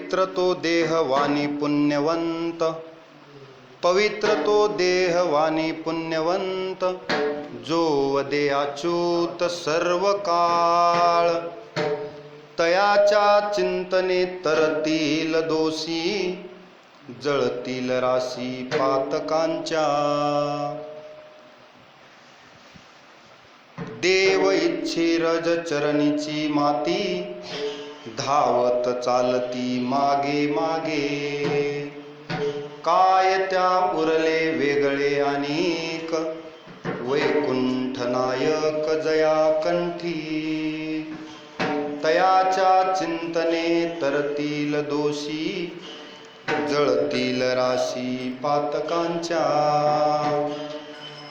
पवित्र तो देह वाणी पुण्यवंत, पवित्र तो देह वाणी पुण्यवंत, जो वदे अच्युत सर्व काळ. तयाच्या चिंतने तरतील दोषी, जळतील राशी पातकांच्या. देव इच्छे रज चरणीची माती, धावत चालती मागे मागे. काय त्या उरले वेगळे अनेक, वैकुंठ नायक जया कंठी. तयाच्या चिंतने तरतील दोषी, जळतील राशी पातकांच्या.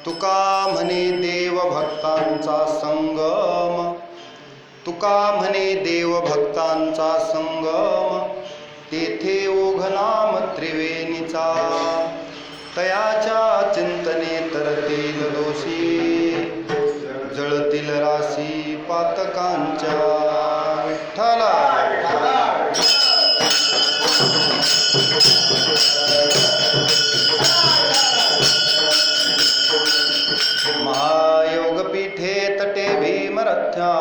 तुका म्हणे देव भक्तांचा संगम, तुका म्हणे देव भक्तांचा संगम, तेथे ओघनाम त्रिवेणीचा. तयाच्या चिंतने तरतील दोषी, जळतील राशी पातकांच्या. विठ्ठला महायोगपीठे तटे भीमरथ्या,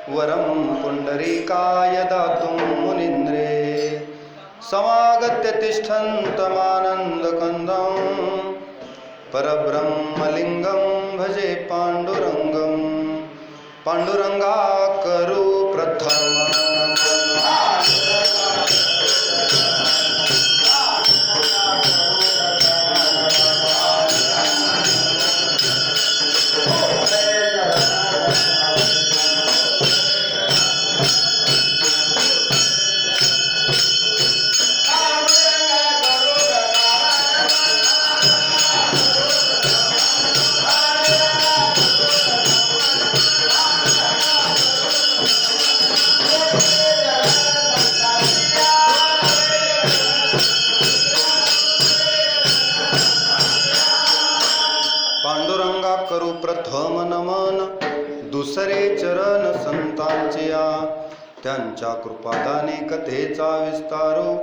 वरं पुंडरीकाय दातुं मुनीन्द्रे. समागत्य तिष्ठन्तमानन्दकन्दं, परब्रह्मलिङ्गं भजे पाण्डुरङ्गं. पाण्डुरङ्गा करु प्रथम पांडुरंगा करू प्रथम नमन, दुसरे चरण संतांचे या. त्यांच्या कृपादाने कथेचा विस्तारो,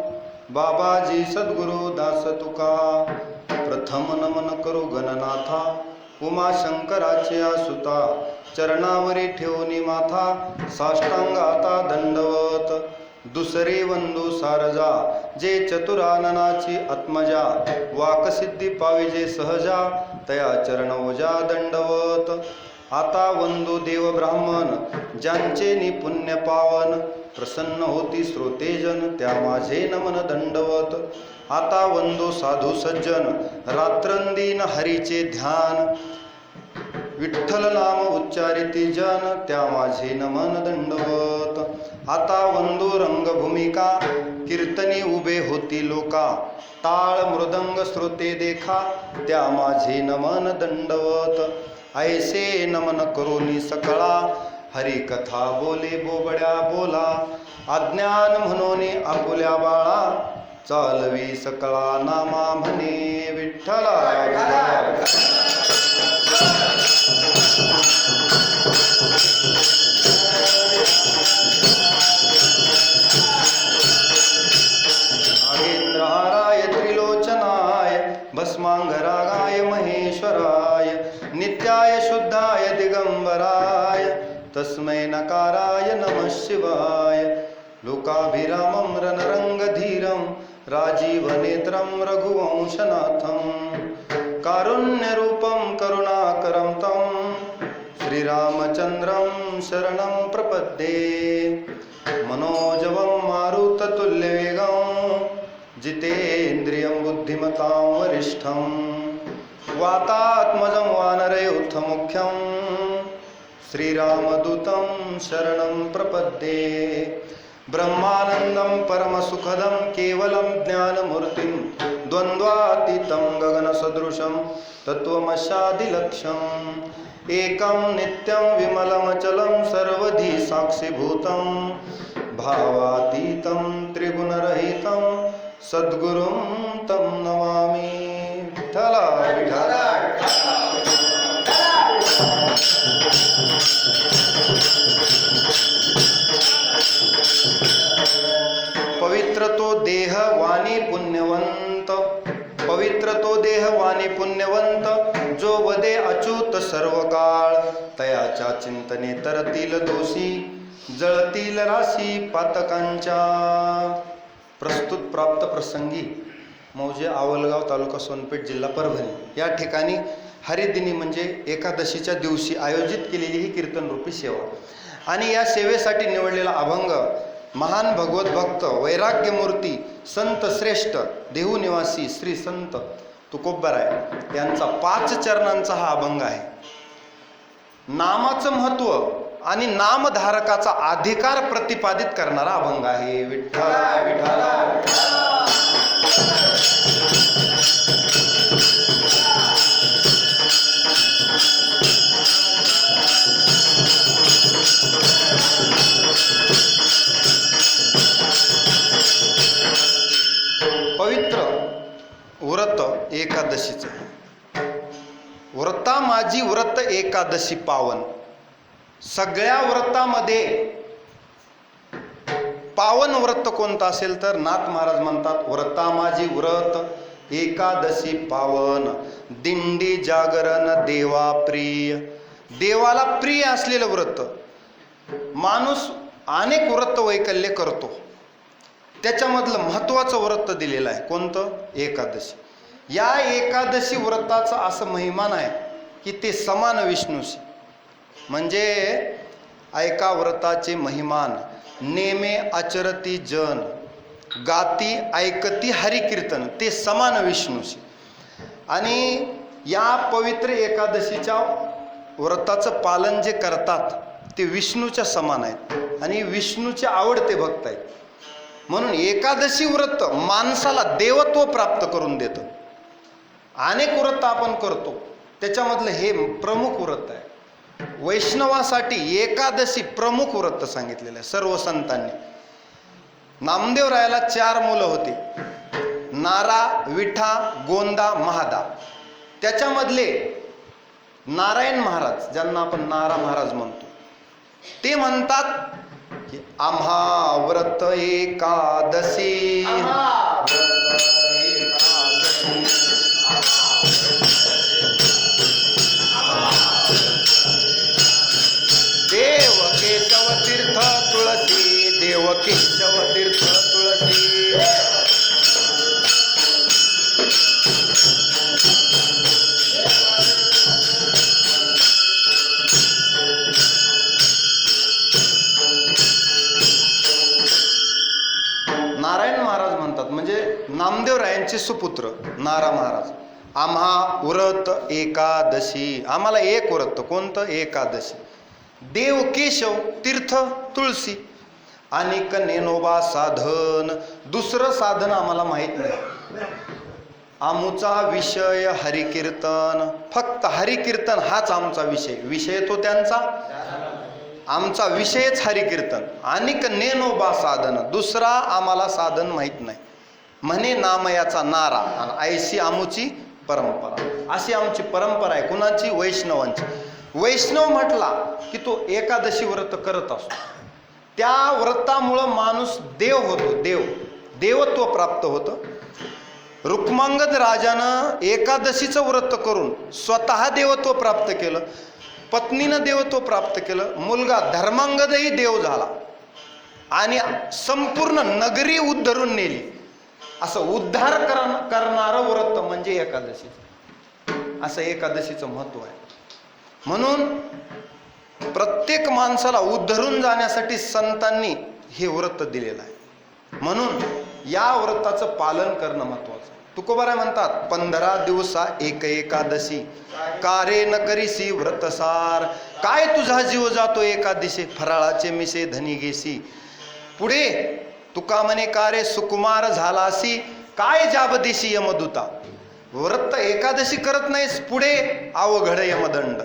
बाबाजी सद्गुरु दास तुका. प्रथम नमन करू गणनाथा, उमाशंकराचे सुता. चरणावरी ठेवणी माथा, साष्टांगाता दंडवत. दुसरे वंदू सारजा, जे चतुराननाची आत्मजा. वाकसिद्धी पाविजे सहजा, तया चरणोजा दंडवत. आता वंदू देव ब्राह्मण, ज्यांचे निपुण्य पावन. प्रसन्न होती श्रोतेजन, त्या माझे नमन दंडवत. आता वंदू साधू सज्जन, रात्रंदीन हरीचे ध्यान. विठ्ठल नाम उच्चारिती जन, त्या माझे नमन दंडवत. आता वंदू रंगभूमिका, कीर्तनी उभे होती लोका. टाळ मृदंग श्रोते देखा, त्या माझे नमन दंडवत. ऐसे नमन करोनी सकळा, हरी कथा बोले बोबड्या बोला. अज्ञान म्हणून आपुल्या बाळा, चालवी सकळा नामा म्हणे विठ्ठला. नागेंद्रहाराय त्रिलोचनाय, भस्मांगरागाय महेश्वराय. नित्याय शुद्धाय दिगंबराय, तस्मै नकाराय नमः शिवाय. लोकाभिरामं रणरंगधीरं, राजीवनेत्रं रघुवंशनाथं. कारुण्यरूपं करुणाकरं तं, श्रीरामचन्द्रं शरणं प्रपद्ये. मनोजवं मारुततुल्यवेगं, जितेन्द्रियं बुद्धिमतां वरिष्ठं. वातात्मजं वानरयूथमुख्यं, श्रीरामदूतं शरणं प्रपद्ये. ब्रह्मानन्दं परमसुखदं केवलं ज्ञानमूर्तिं, द्वन्द्वातीतं गगनसदृशं तत्त्वमस्यादिलक्ष्यम्. एकं नित्यं विमलमचलं सर्वधी साक्षिभूतं, भावातीतं त्रिगुणरहितं सद्गुरुं तं नमामि. विठ्ठला विठ्ठला. पवित्र पवित्र तो देह वाणी पुण्यवंत, पवित्र तो देह वाणी पुण्यवंत, जो वदे अच्युत सर्व काळ, तयाच्या चिंतने तरतील दोषी, जळतील राशी पातकांच्या. प्रस्तुत प्राप्त प्रसंगी मौजे आवलगाव, तालुका सोनपेठ, जिल्हा परभणी या ठिकाणी हरिदिनी म्हणजे एकादशीच्या दिवशी आयोजित केलेली ही कीर्तनरूपी सेवा. आणि या सेवेसाठी निवडलेला अभंग महान भगवत भक्त वैराग्यमूर्ती संत श्रेष्ठ देहू निवासी श्री संत तुकोबराय यांचा 5 चरणांचा हा अभंग आहे. नामाचं महत्व आणि नामधारकाचा अधिकार प्रतिपादित करणारा अभंग आहे. विठ्ठला विठ्ठला पवित्र व्रत एकादशीचं. व्रता माझी व्रत एकादशी पावन. सगळ्या व्रतामध्ये पावन व्रत कोणतं असेल तर नाथ महाराज म्हणतात व्रता माझी व्रत एकादशी पावन, दिंडी जागरण देवा प्रिय. देवाला प्रिय असलेलं व्रत. माणूस अनेक व्रत वैकल्य करतो, त्याच्यामधलं महत्त्वाचं व्रत दिलेलं आहे कोणतं? एकादशी. या एकादशी व्रताचं असं महिमान आहे की ते समान विष्णूशी. म्हणजे ऐका व्रताचे महिमान, नेमे आचरती जन, गाती ऐकती हरिकीर्तन, ते समान विष्णूशी. आणि या पवित्र एकादशीच्या व्रताचं पालन जे करतात ते विष्णूच्या समान आहेत आणि विष्णूचे आवडते भक्त आहेत. म्हणून एकादशी व्रत माणसाला देवत्व प्राप्त करून देतं. अनेक व्रत आपण करतो, त्याच्यामधलं हे प्रमुख व्रत आहे. वैष्णवासाठी एकादशी प्रमुख व्रत सांगितलेलं आहे सर्व संतांनी. नामदेवरायाला 4 मुलं होती, नारा, विठा, गोंदा, महादा. त्याच्यामधले नारायण महाराज, ज्यांना आपण नारा महाराज म्हणतो, ते म्हणतात की आम्हा व्रत एकादशी, देव केशव तीर्थ तुळसी, देव केशव तीर्थ तुळसी. नारायण महाराज म्हणतात म्हणजे नामदेवरायांचे सुपुत्र नारा महाराज, आम्हा व्रत एकादशी, आम्हाला एक व्रत कोणतं? एकादशी. देव केशव तीर्थ तुळसी, अनेक नेनोबा साधन, दुसरं साधन आम्हाला माहीत नाही. आमचा विषय हरिकीर्तन, फक्त हरिकीर्तन हाच आमचा विषय. विषय तो त्यांचा, आमचा विषयच हरिकीर्तन. अनेक नेनोबा साधन, दुसरा आम्हाला साधन माहीत नाही. म्हणे नामयाचा नारा, आणि ऐशी आमुची परंपरा. अशी आमची परंपरा आहे. कुणाची? वैष्णवांची. वैष्णव म्हटला की तो एकादशी व्रत करत असतो. त्या व्रतामुळं माणूस देव होतो, देवत्व प्राप्त होतं. रुक्मांगद राजानं एकादशीचं व्रत करून स्वतः देवत्व प्राप्त केलं, पत्नीनं देवत्व प्राप्त केलं, मुलगा धर्मांगदही देव झाला आणि संपूर्ण नगरी उद्धरून नेली. असं उद्धार करणारं व्रत म्हणजे एकादशीचं. असं एकादशीचं महत्त्व आहे. म्हणून प्रत्येक माणसाला उद्धरून जाण्यासाठी संतांनी हे व्रत दिलेलं आहे. म्हणून या व्रताचं पालन करणं महत्त्वाचं. तुकोबाराय म्हणतात 15 दिवसा एक एकादशी, कारे न करीसी व्रतसार. काय तुझा जीव जातो एकादशी, फराळाचे मिसे धनी घेसी. पुढे तुका म्हणे कारे सुकुमार झालासी, काय जाबदेशी यमदूता. व्रत एकादशी करत नाहीस, पुढे अवघड यमदंड.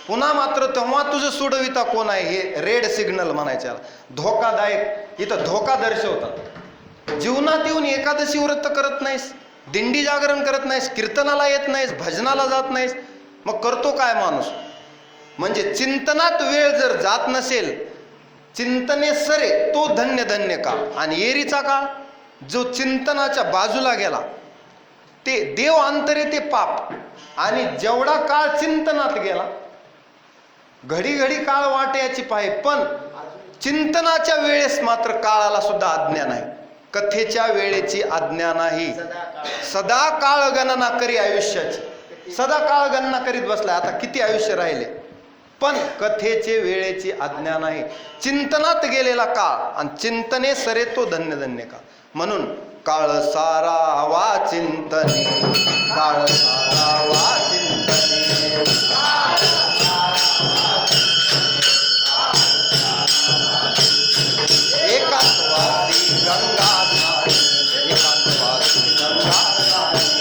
पुन्हा मात्र तेव्हा तुझं सोडविता कोण आहे? हे रेड सिग्नल म्हणायचे, धोकादायक. इथं धोका दर्शवतात. जीवनात येऊन एकादशी व्रत करत नाहीस, दिंडी जागरण करत नाहीस, कीर्तनाला येत नाहीस, भजनाला जात नाहीस, मग करतो काय माणूस? म्हणजे चिंतनात वेळ जर जात नसेल, चिंतने सरे तो धन्य धन्य काळ. आणि एरीचा काळ, जो चिंतनाच्या बाजूला गेला ते देव अंतरे ते पाप, आणि जेवढा काळ चिंतनात गेला, घडी घडी काळ वाट्याची पाहे, पण चिंतनाच्या वेळेस मात्र काळाला सुद्धा आज्ञा नाही. कथेच्या वेळेची आज्ञा नाही. सदा काळ गणना करी आयुष्याची, सदा काळ गणना करीत बसलाय, आता किती आयुष्य राहिले, पण कथेचे वेळेची आज्ञा नाही. चिंतनात गेलेला काळ, आणि चिंतने सरे तो धन्य धन्य काळ. म्हणून काळ सारा वा चिंतने, काळ सारा वा चिंतने, एकांतवासी गंगा धारी, एकांतवासी गंगा धारी,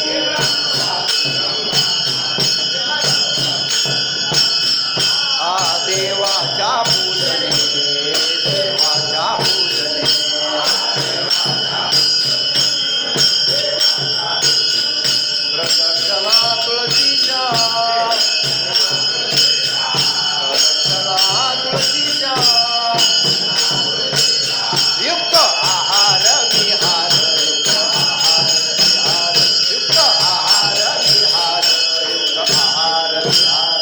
आ देवाच्या पूजने, देवाच्या पूजने, प्रदक्षिणा तुळशीच्या, प्रदक्षिणा तुळशीच्या, युक्त आहार विहार, युक्त आहार विहार, युक्त आहार विहार, युक्त आहार विहार.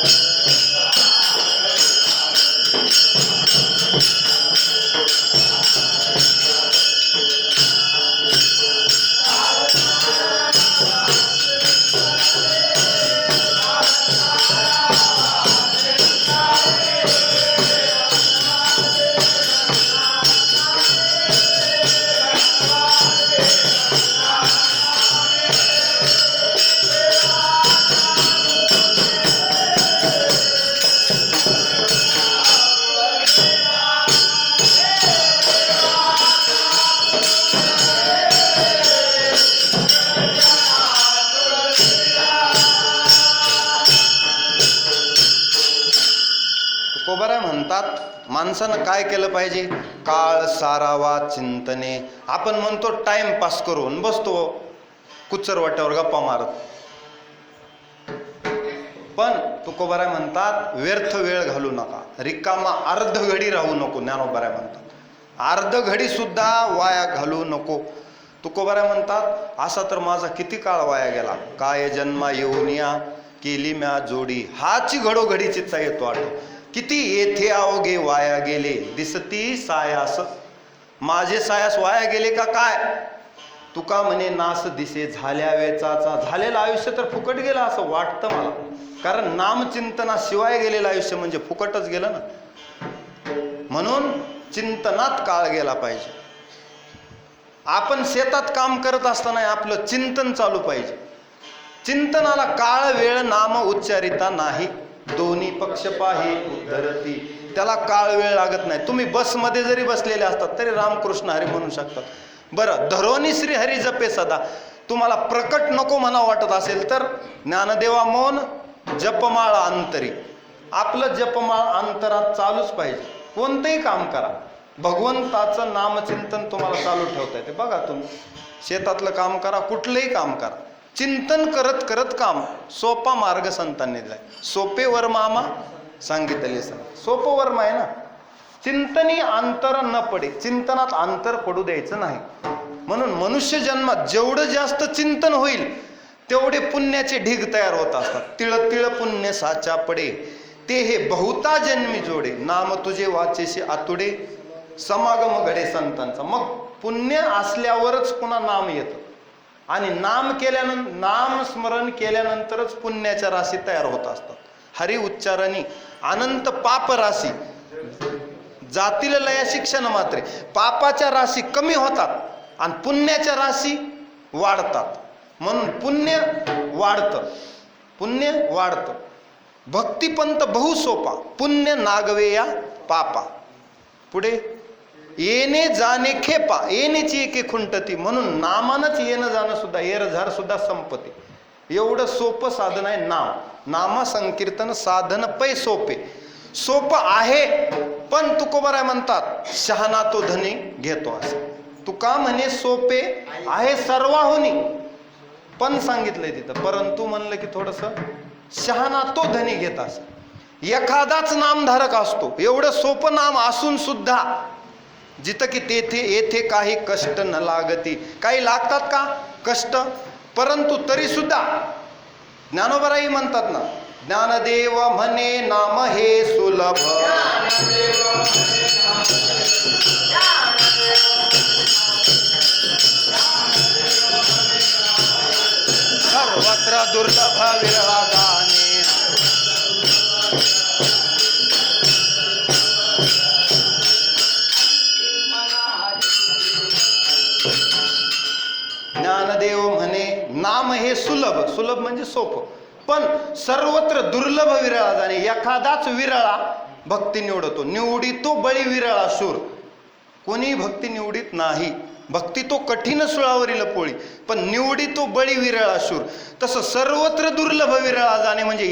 तुकोबाराय म्हणतात, माणसानं काय केलं पाहिजे? काळ सारावा चिंतने. आपण म्हणतो टाइम पास करून बसतो कुचर वाट्यावर गप्पा मारत, पण तुकोबाराय म्हणतात व्यर्थ वेळ घालू नका, रिकामा अर्ध घडी राहू नको. ज्ञानोबाराय म्हणतात अर्ध घडी सुद्धा वाया घालू नको. तुकोबाराय म्हणतात असा तर माझा किती काळ वाया गेला, काय जन्मा येऊनिया केली म्या जोडी, हाची घडोघडी चित्ता येतो आठव, किती येथे अवघे वाया गेले दिसती सायास. माझे सायास वाया गेले का काय? तुका म्हणे नास दिसे झाल्या वेचाचा. झालेलं आयुष्य तर फुकट गेलं असं वाटतं मला, कारण नामचिंतनाशिवाय गेलेलं आयुष्य म्हणजे फुकटच गेलं ना. म्हणून चिंतनात काळ गेला पाहिजे. आपण शेतात काम करत असताना आपलं चिंतन चालू पाहिजे. चिंतनाला काळ वेळ नाम उच्चारिता नाही, दोन्ही पक्ष पाही उद्धरती. त्याला काळ वेळ लागत नाही. तुम्ही बसमध्ये जरी बसलेले असतात तरी रामकृष्ण हरी म्हणू शकतात. बरं, धरोनी श्री हरी जपे सदा. तुम्हाला प्रकट नको म्हणा वाटत असेल तर ज्ञानदेवा मौन जपमाळ अंतरी. आपलं जपमाळ अंतरात चालूच पाहिजे. कोणतंही काम करा, भगवंताचं नामचिंतन तुम्हाला चालू ठेवता येते. बघा, तुम्ही शेतातलं काम करा, कुठलंही काम करा, चिंतन करत करत काम. सोपा मार्ग संतांनी दिलाय. सोपे वर्म आमा सांगितले. सोपं वर्म आहे ना. चिंतनी अंतर न पडे. चिंतनात अंतर पडू द्यायचं नाही. म्हणून मनुष्य जन्मात जेवढं जास्त चिंतन होईल तेवढे पुण्याचे ढीग तयार होत असतात. तिळ तिळ पुण्य साचा पडे, ते हे बहुता जन्मी जोडे, नाम तुझे वाचेशी आतुडे, समागम घडे संतांचा. मग पुण्य असल्यावरच पुन्हा नाम येतं, आणि नाम केल्यानंतर, नाम स्मरण केल्यानंतरच पुण्याच्या राशी तयार होत असतात. हरी उच्चारणी अनंत पाप राशी जातील लया शिक्षण मात्रे. पापाच्या राशी कमी होतात आणि पुण्याच्या राशी वाढतात. म्हणून पुण्य वाढतं, पुण्य वाढतं. भक्तिपंत बहु सोपा, पुण्य नागवे या पापा. पुढे येणे जाणे खेपा, येण्याची एके खुंटती. म्हणून नामानच येणं जाणं सुद्धा, येरझार सुद्धा संपत्ती. एवढं सोपं साधन आहे नाम. नाम संकीर्तन साधन पै सोपे. सोपं आहे, पण तुकोबाराय म्हणतात शहाणा तो धनी घेतो असं. तुका म्हणे सोपे आहे सर्वाहुनी, पण सांगितलंय तिथं, परंतु म्हणलं की थोडस शहाणा तो धनी घेत असं. एखादाच नामधारक असतो. एवढं सोपं नाम असून सुद्धा जिथं की तेथे येथे काही कष्ट न लागती. काही लागतात का कष्ट, परंतु तरी सुद्धा ज्ञानोबाराही म्हणतात ना, ज्ञानदेव म्हणे नाम हे सुलभ, सर्वत्र दुर्लभ विरळा गाणे. ज्ञानदेव म्हणे नाम हे सुलभ, सुलभ म्हणजे सोपं, पण सर्वत्र दुर्लभ विरळा जाणे. एखादाच विरळा भक्ती निवडतो, निवडितो बळी विरळा शूर. कोणी भक्ती निवडीत नाही, भक्ती तो कठीण सुळावरील पोळी, पण निवडितो बळी विरळा शूर. तसं सर्वत्र दुर्लभ विरळा जाणे म्हणजे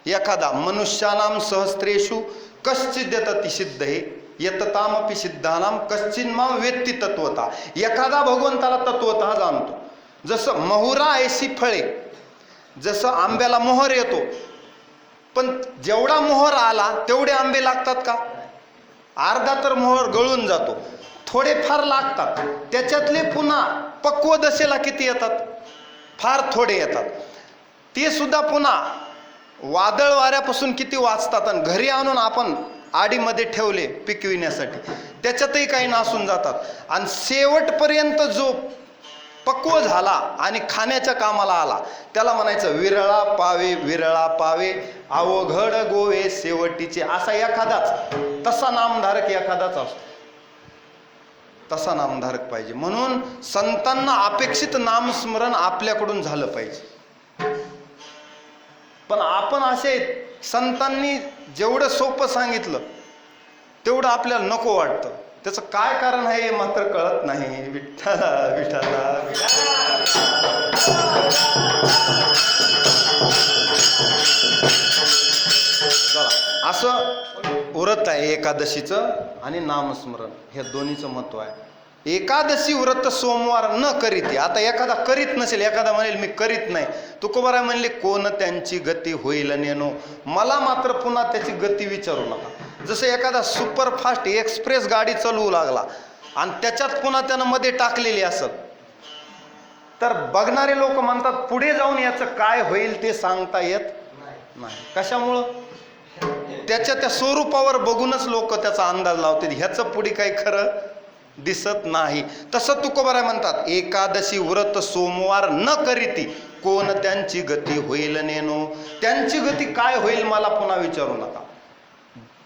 एखादा मनुष्यानाम सहस्रेषु कश्चिद यतति सिद्ध हे यततामपि सिद्धानाम कश्चिन्माम वेत्ती तत्वता. एखादा भगवंताला तत्वतः जाणतो. जसं महुरा ऐशी फळे, जसं आंब्याला मोहर येतो, पण जेवढा मोहर आला तेवढे आंबे लागतात का? अर्धा तर मोहर गळून जातो, थोडे फार लागतात. त्याच्यातले पुन्हा पक्व दशेला किती येतात? फार थोडे येतात. ते सुद्धा पुन्हा वादळ वाऱ्यापासून किती वाचतात, आणि घरी आणून आपण आडीमध्ये ठेवले पिकविण्यासाठी, त्याच्यातही काही नासून जातात. आणि शेवटपर्यंत जो पक्व झाला आणि खाण्याच्या कामाला आला, त्याला म्हणायचं विरळा पावे, विरळा पावे अवघड गोवे शेवटीचे. असा एखादाच, तसा नामधारक एखादाच असतो, तसा नामधारक पाहिजे. म्हणून संतांना अपेक्षित नामस्मरण आपल्याकडून झालं पाहिजे. पण आपण असे संतांनी जेवढं सोपं सांगितलं तेवढं आपल्याला नको वाटतं. त्याचं काय कारण आहे हे मात्र कळत नाही. विठ्ठला विठ्ठला असं व्रत आहे एकादशीचं आणि नामस्मरण, हे दोन्हीचं महत्व आहे. एकादशी व्रत सोमवार न करीत. आता एखादा करीत नसेल, एखादा म्हणेल मी करीत नाही, तुकोबाराय म्हणले कोण त्यांची गती होईल नेनो, मला मात्र पुन्हा त्याची गती विचारू नका. जसं एखादा सुपरफास्ट एक्सप्रेस गाडी चालवू लागला आणि त्याच्यात पुन्हा त्यानं मध्ये टाकलेली असत, तर बघणारे लोक म्हणतात पुढे जाऊन याचं काय होईल ते सांगता येत नाही. कशामुळं? त्याच्या त्या स्वरूपावर बघूनच लोक त्याचा अंदाज लावतात, ह्याचं पुढे काही खरं दिसत नाही. तसं तुकोबाराय म्हणतात एकादशी व्रत सोमवार न करीती कोण त्यांची गती होईल नेनो. त्यांची गती काय होईल मला पुन्हा विचारू नका.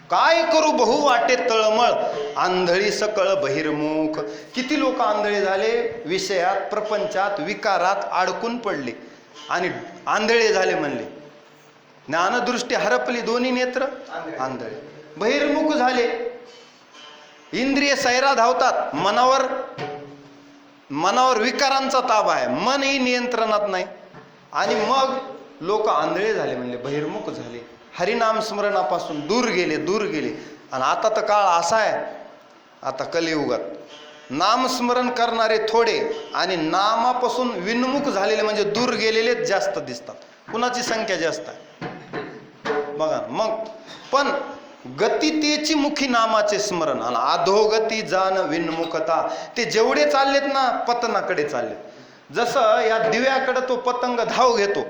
काय करू बहु वाटे तळमळ आंधळी सकळ बहिर्मुख. किती लोक आंधळे झाले, विषयात प्रपंचात विकारात अडकून पडले आणि आंधळे झाले म्हणले. ज्ञानदृष्टी हरपली, दोन्ही नेत्र आंधळे, बहिर्मुख झाले. इंद्रिय सैरा धावतात, मनावर विकारांचा ताबा आहे, मनही नियंत्रणात नाही, आणि मग लोक आंधळे झाले म्हणले, बहिर्मुख झाले, हरिनाम स्मरणापासून दूर गेले. आणि आता तर काळ असा आहे, आता कलियुगात नामस्मरण करणारे थोडे आणि नामापासून विन्मुख झालेले म्हणजे दूर गेलेलेच जास्त दिसतात. कुणाची संख्या जास्त आहे बघा. मग पण गती तेची मुखी नामाचे स्मरण आणि अधोगती जाण विन्मुखता. ते जेवढे चाललेत ना पतनाकडे चाललेत. जसं या दिव्याकडे तो पतंग धाव घेतो,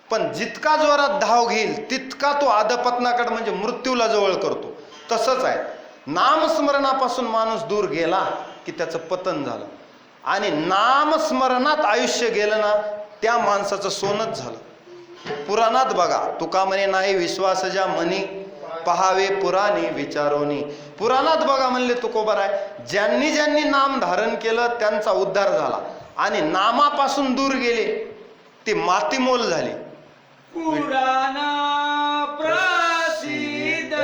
पण जितका जोरात धाव घेईल तितका तो अधपतनाकडे म्हणजे मृत्यूला जवळ करतो. तसंच आहे, नामस्मरणापासून माणूस दूर गेला की त्याचं पतन झालं, आणि नामस्मरणात आयुष्य गेलं ना त्या माणसाचं सोनच झालं. पुराणात बघा, तुका म्हणे नाही विश्वास ज्या मनी पहावे पुराणे विचारोनी. पुराणात बघा म्हणले तुकोबाराय, ज्यांनी ज्यांनी नाम धारण केलं त्यांचा उद्धार झाला, आणि नामापासून दूर गेले ते मातीमोल झाले. पुराण प्रसिद्ध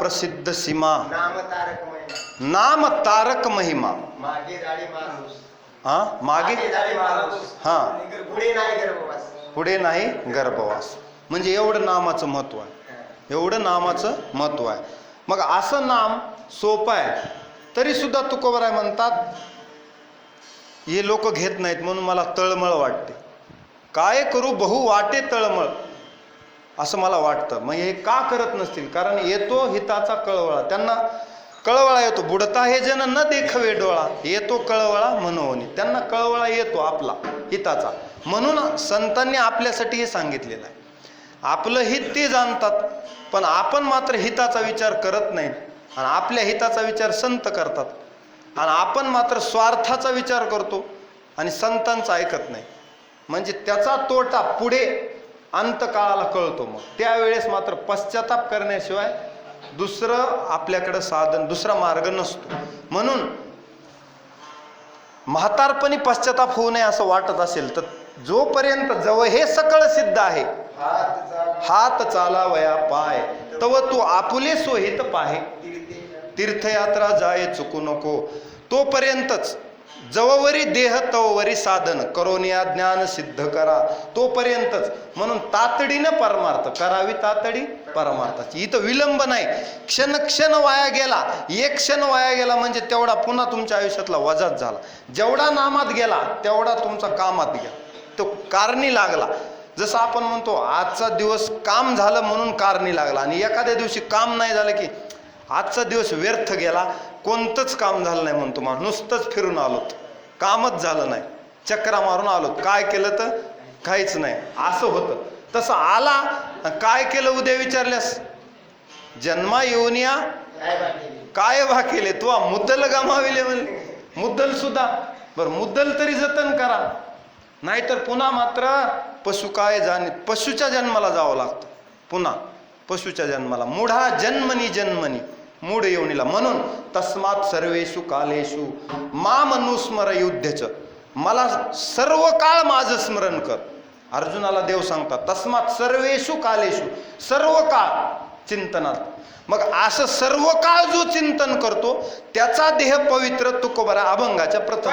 प्रसिद्ध सीमा, नाम तारक महिमा, नाम तारक महिमा. मागे जाळी माणूस, हा मागे जाळी माणूस, हा पुढे नाही गर्भवास. पुढे नाही गर्भवास. म्हणजे एवढं नामाचं महत्व आहे, एवढं नामाचं महत्व आहे. मग असं नाम सोपं आहे तरी सुद्धा तुकोबराय म्हणतात हे लोक घेत नाहीत म्हणून मला तळमळ वाटते. काय करू बहु वाटे तळमळ, असं मला वाटतं. मग हे का करत नसतील? कारण येतो हिताचा कळवळा, त्यांना कळवळा येतो. बुडता हे जन न देखवे डोळा, येतो कळवळा मनोवनी. त्यांना कळवळा येतो आपला हिताचा. म्हणून संतांनी आपल्यासाठी हे सांगितलेलं आहे. आपलं हित ते जाणतात, पण आपण मात्र हिताचा विचार करत नाहीत. आणि आपल्या हिताचा विचार संत करतात, आणि आपण मात्र स्वार्थाचा विचार करतो आणि संतांचा ऐकत नाही. म्हणजे त्याचा तोटा पुढे अंतकाळाला कळतो. मग त्यावेळेस मात्र पश्चाताप करण्याशिवाय दुसरं आपल्याकडं साधन, दुसरा मार्ग नसतो. म्हणून म्हातारपणी पश्चाताप होऊ नये असं वाटत असेल तर जोपर्यंत जवळ हे सकळ सिद्ध आहे, हात चालावया पाय, तव तू आपुले सोहित पाहे, तीर्थयात्रा जाय चुकू नको, तोपर्यंतच जववरी देह तववरी साधन, करोनिया ज्ञान सिद्ध करा, तोपर्यंतच. म्हणून तातडीनं परमार्थ करावी, तातडी परमार्थाची. इथं विलंब नाही. क्षण क्षण वाया गेला, एक क्षण वाया गेला म्हणजे तेवढा पुन्हा तुमच्या आयुष्यातला वजाच झाला. जेवढा नामात गेला तेवढा तुमचा कामात गेला, तो कारणी लागला. जसं आपण म्हणतो आजचा दिवस काम झालं म्हणून कारणी लागला, आणि एखाद्या दिवशी काम नाही झालं की आजचा दिवस व्यर्थ गेला, कोणतंच काम झालं नाही म्हणतो माणूस. नुसतंच फिरून आलोत, कामच झालं नाही, चक्रा मारून आलोत, काय केलं तर काहीच नाही, असं होतं. तसं आला काय केलं उद्या विचारल्यास, जन्मा येऊन या काय बा केले तू, मुद्दल गमाविले म्हणले. मुद्दल सुद्धा बरं, मुद्दल तरी जतन करा, नाहीतर पुन्हा मात्र पशु काय जाणे, पशुच्या जन्माला जावं लागतं. पुन्हा पशुच्या जन्माला, मूढा जन्मनी जन्मनी, मूढ येऊनीला. म्हणून तस्मात सर्वेषु कालेषु माम अनुस्मर युद्धच, मला सर्व काळ माझं स्मरण कर. अर्जुनाला देव सांगतात तस्मात सर्वेषु कालेषु, सर्व काळ चिंतनात. मग असं सर्व काळ जो चिंतन करतो त्याचा देह पवित्र तुकोबरा अभंगाच्या प्रथम.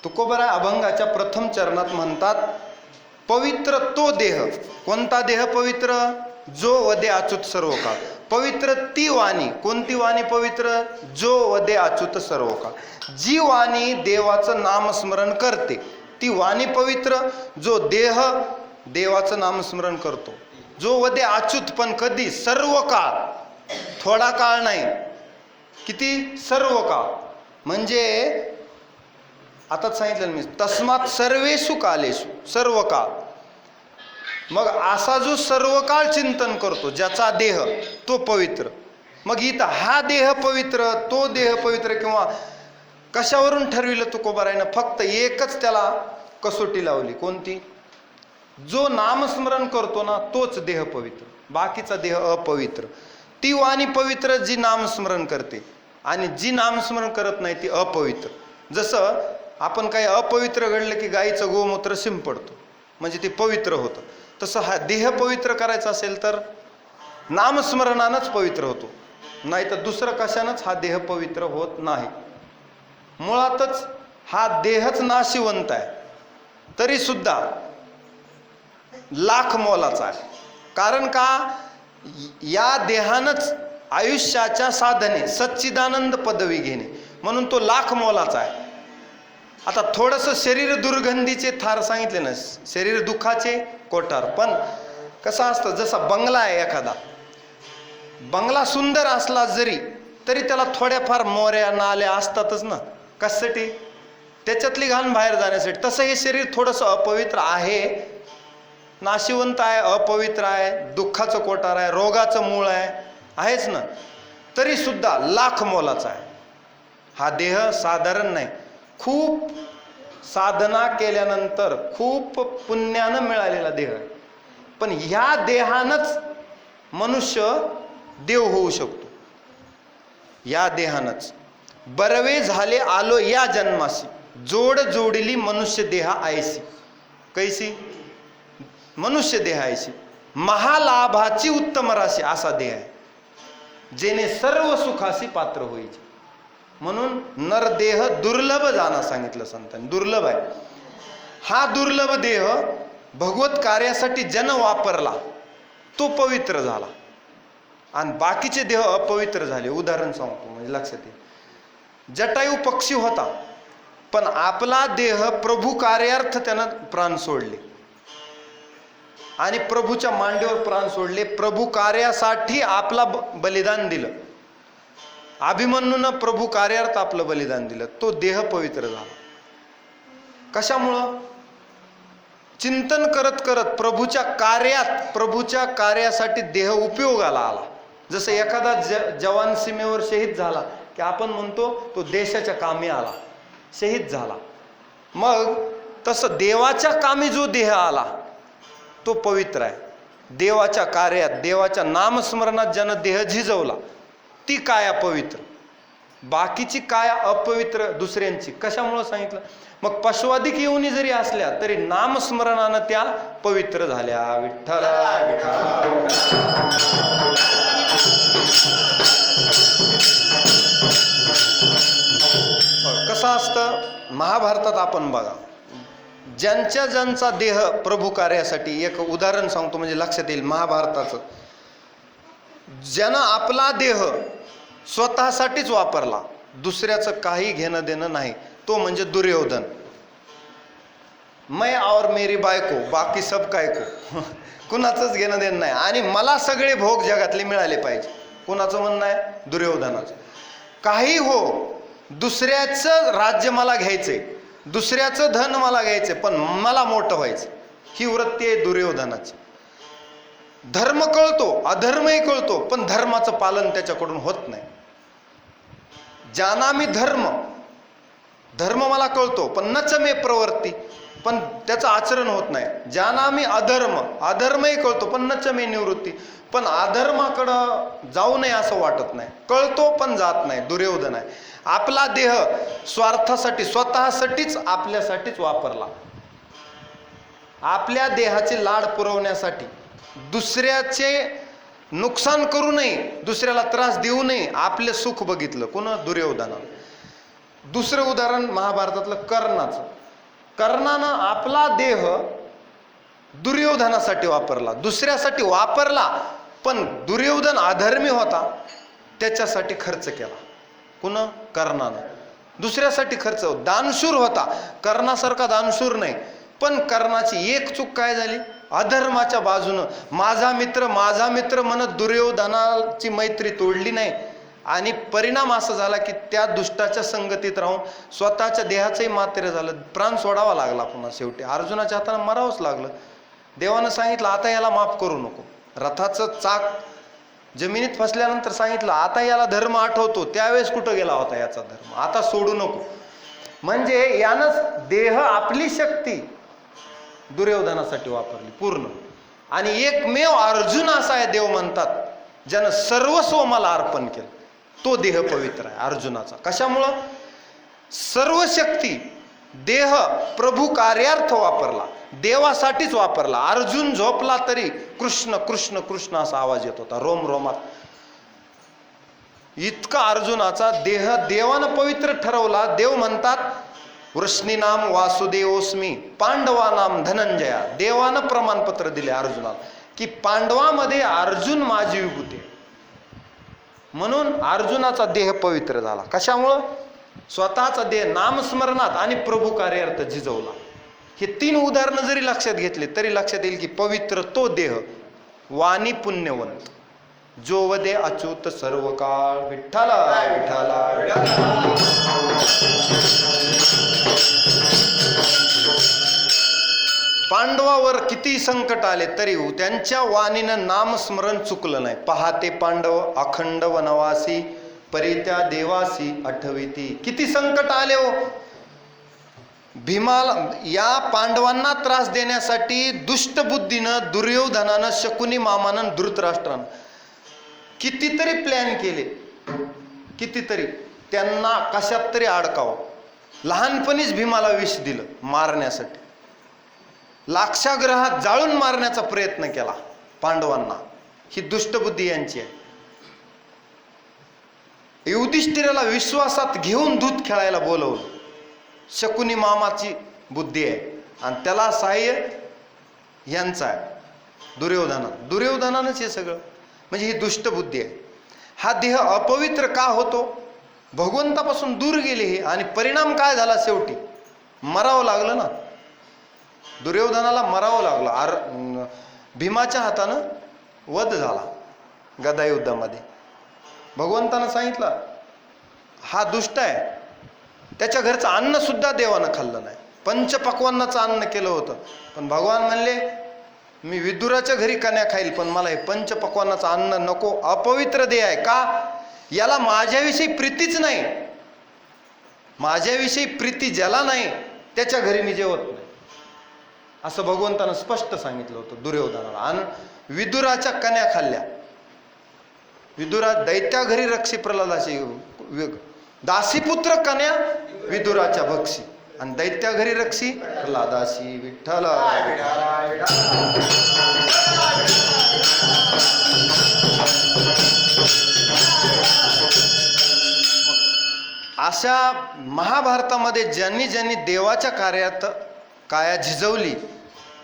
तुकोबरा अभंगाच्या प्रथम चरणात म्हणतात, पवित्र तो देह. कोणता देह पवित्र? जो वदे अच्युत सर्व काळ. पवित्र ती वाणी. कोणती वाणी पवित्र? जो वदे अच्युत सर्व काळ. जी वाणी देवाचं नामस्मरण करते ती वाणी पवित्र. जो देह देवाचं नामस्मरण करतो, जो वदे अच्युत, पण कधी? सर्व काळ, थोडा काळ नाही. किती? सर्व काळ. म्हणजे आताच सांगितलं मी, तस्मात सर्वेषु कालेषु, सर्व काळ. मग असा जो सर्व काळ चिंतन करतो, ज्याचा देह तो पवित्र. मग इथं हा देह पवित्र, तो देह पवित्र, किंवा कशावरून ठरविलं तुकोबारायनं? फक्त एकच त्याला कसोटी लावली. कोणती? जो नामस्मरण करतो ना तोच देह पवित्र, बाकीचा देह अपवित्र. ती वाणी पवित्र जी नामस्मरण करते, आणि जी नामस्मरण करत नाही ती अपवित्र. जसं आपण काही अपवित्र घडलं की गाईचं गोमूत्र शिंपडतो, म्हणजे ते पवित्र होतं. तसं हा देह पवित्र करायचा असेल तर नामस्मरणानंच पवित्र होतो, नाही तर दुसरं कशानंच हा देह पवित्र होत नाही. मुळातच हा देहच नाशिवंत आहे, तरी सुद्धा लाख मोलाचा आहे. कारण का? या देहानंच आयुष्याच्या साधने सच्चिदानंद पदवी घेणे, म्हणून तो लाख मोलाचा आहे. आता थोडंसं शरीर दुर्गंधीचे थार सांगितले ना, शरीर दुःखाचे कोठार. पण कसं असतं, जसा बंगला आहे, एखादा बंगला सुंदर असला जरी तरी त्याला थोड्याफार मोऱ्या नाल्या असतातच ना. कशासाठी? त्याच्यातली घाण बाहेर जाण्यासाठी. तसं हे शरीर थोडंसं अपवित्र आहे, नाशिवंत आहे, अपवित्र आहे, दुःखाचं कोठार आहे, रोगाचं मूळ आहेच ना. तरी सुद्धा लाख मोलाचा आहे हा देह. साधारण नाही, खूप साधना केल्यानंतर खूप पुण्यानं मिळालेला देह आहे. पण ह्या देहानंच मनुष्य देव होऊ शकतो. या देहानंच बरवे झाले आलो या जन्मासी, जोड जोडली मनुष्य देहा आयसी. कैसी? मनुष्य देहायची महालाभाची उत्तम राशी असा देह आहे, जेणे सर्व सुखासी पात्र होईचे. म्हणून नरदेह दुर्लभ जाणा सांगितलं संतांनी. दुर्लभ आहे हा दुर्लभ देह. भगवत कार्यासाठी जन वापरला तो पवित्र झाला, आणि बाकीचे देह अपवित्र झाले. उदाहरण सांगतो म्हणजे लक्षात येईल. जटायू पक्षी होता, पण आपला देह प्रभू कार्यार्थ त्यानं प्राण सोडले, आणि प्रभूच्या मांडीवर प्राण सोडले. प्रभू कार्यासाठी आपला बलिदान दिलं. अभिमन्यूनं प्रभू कार्यार्थ आपलं बलिदान दिलं. तो देह पवित्र झाला. कशामुळं? चिंतन करत करत प्रभूच्या कार्यात, प्रभूच्या कार्यासाठी देह उपयोगाला आला. जसं एखादा जवान सीमेवर शहीद झाला की आपण म्हणतो तो देशाच्या कामी आला, शहीद झाला. मग तसं देवाच्या कामी जो देह आला तो पवित्र आहे. देवाच्या कार्यात, देवाच्या नामस्मरणात ज्यानं देह झिजवला ती काया पवित्र. बाकीची काया अपवित्र दुसऱ्यांची. कशामुळं सांगितलं? मग पशुवादिक योनी जरी असल्या तरी नामस्मरणानं त्या पवित्र झाल्या. विठ्ठल कसं असतं महाभारतात आपण बघा, ज्यांच्या ज्यांचा देह प्रभू कार्यासाठी, एक उदाहरण सांगतो म्हणजे लक्षात येईल महाभारताचं. ज्यानं आपला देह स्वतःसाठीच वापरला, दुसऱ्याचं काही घेणं देणं नाही, तो म्हणजे दुर्योधन. मैं और मेरी बायको बाकी सब काय को, कुणाचंच घेणं देणं नाही, आणि मला सगळे भोग जगातले मिळाले पाहिजे. कुणाचं म्हणणं आहे? दुर्योधनाचं. काही हो, दुसऱ्याचं राज्य मला घ्यायचंय, दुसऱ्याचं धन मला घ्यायचंय, पण मला मोठं व्हायचं, ही वृत्ती आहे दुर्योधनाची. धर्म कळतो, अधर्मही कळतो, पण धर्माचं पालन त्याच्याकडून होत नाही. जाना मी धर्म, धर्म मला कळतो पण नच मे प्रवृत्ती, पण त्याचं आचरण होत नाही. जाना मी अधर्म, अधर्मही कळतो पण नच मे निवृत्ती, पण अधर्माकडं जाऊ नये असं वाटत नाही. कळतो पण जात नाही. दुर्योधन आहे. आपला देह स्वार्थासाठी, स्वतःसाठीच, आपल्यासाठीच वापरला. आपल्या देहाचे लाड पुरवण्यासाठी, दुसऱ्याचे नुकसान करू नये, दुसऱ्याला त्रास देऊ नये, आपले सुख बघितलं. कोण? दुर्योधनानं. दुसरं उदाहरण महाभारतातलं कर्णाचं. कर्णानं आपला देह दुर्योधनासाठी वापरला, दुसऱ्यासाठी वापरला, पण दुर्योधन अधर्मी होता त्याच्यासाठी खर्च केला. कुणा? कर्णानं. दुसऱ्यासाठी खर्च, दानशूर होता, कर्णासारखा दानशूर नाही. पण कर्णाची एक चूक काय झाली? अधर्माच्या बाजूनं माझा मित्र म्हणत दुर्योधनाची मैत्री तोडली नाही. आणि परिणाम असा झाला की त्या दुष्टाच्या संगतीत राहून स्वतःच्या देहाचंही मात्र झालं, प्राण सोडावा लागला. पुन्हा शेवटी अर्जुनाच्या हाताने मरावंच लागलं. देवानं सांगितलं आता याला माफ करू नको. रथाचं चाक जमिनीत फसल्यानंतर सांगितलं आता याला धर्म आठवतो, त्यावेळेस कुठं गेला होता याचा धर्म, आता सोडू नको. म्हणजे यानं देह, आपली शक्ती दुर्योधनासाठी वापरली पूर्ण. आणि एकमेव अर्जुन असा आहे देव म्हणतात ज्यानं सर्वस्व मला अर्पण केलं, तो देह पवित्र आहे अर्जुनाचा. कशामुळं? सर्व शक्ती देह प्रभू कार्यार्थ वापरला, देवासाठीच वापरला. अर्जुन झोपला तरी कृष्ण कृष्ण कृष्ण असा आवाज येत होता रोम रोमात. इतका अर्जुनाचा देह देवानं पवित्र ठरवला. देव म्हणतात वृष्णीनाम वासुदेवोस्मी पांडवानाम धनंजया. देवानं प्रमाणपत्र दिले अर्जुनाला की पांडवामध्ये अर्जुन माझी विभूती आहे. म्हणून अर्जुनाचा देह पवित्र झाला. कशामुळं? स्वतःचा देह नामस्मरणात आणि प्रभू कार्यार्थ झिजवला. हे 3 उदाहरणं जरी लक्षात घेतले तरी लक्षात येईल की पवित्र तो देह, वाणी पुण्यवंत, जो वदे अच्युत सर्व काळ विठ्ठला विठ्ठला विठ्ठला. पांडवावर किती संकट आले तरी त्यांच्या वाणीनं नामस्मरण चुकलं नाही. पहाते पांडव अखंड वनवासी परित्या देवासी आठविती. किती संकट आले हो भीमाला, या पांडवांना त्रास देण्यासाठी दुष्टबुद्धीनं, दुर्योधनानं, शकुनी मामानं, धृतराष्ट्रानं कितीतरी प्लॅन केले, कितीतरी त्यांना कशात तरी अडकावं. लहानपणीच भीमाला विष दिलं मारण्यासाठी, लाक्षागृहात जाळून मारण्याचा प्रयत्न केला पांडवांना. ही दुष्टबुद्धी यांची आहे. युधिष्ठिराला विश्वासात घेऊन दूध खेळायला बोलवलं, शकुनी मामाची बुद्धी आहे. आणि त्याला सहाय्य यांचा आहे दुर्योधनानंच हे सगळं. म्हणजे ही दुष्टबुद्धी आहे. हा देह अपवित्र का होतो? भगवंतापासून दूर गेले हे. आणि परिणाम काय झाला? शेवटी मरावं लागलं ना, दुर्योधनाला मरावं लागलं. भीमाच्या हातानं वध झाला गदायुद्धामध्ये. भगवंतानं सांगितलं हा दुष्ट आहे, त्याच्या घरचं अन्न सुद्धा देवानं खाल्लं नाही. पंचपक्वान्नाचं अन्न केलं होतं, पण भगवान म्हणले मी विदुराच्या घरी कन्या खाईल, पण मला हे पंचपक्वान्नाचं अन्न नको, अपवित्र देह आहे. का? याला माझ्याविषयी प्रीतीच नाही. माझ्याविषयी प्रीती ज्याला नाही त्याच्या घरी मी जेवत नाही, असं भगवंतानं स्पष्ट सांगितलं होतं दुर्योधनाला. आणि विदुराच्या कन्या खाल्ल्या. विदुरा दैत्या घरी रक्षी प्रल्हादाशी, दासीपुत्र कन्या विदुराच्या भक्षी, आणि दैत्या घरी रक्षी प्रल्हादाशी. विठ्ठल अशा महाभारतामध्ये ज्यांनी ज्यांनी देवाच्या कार्यात काया झिजवली,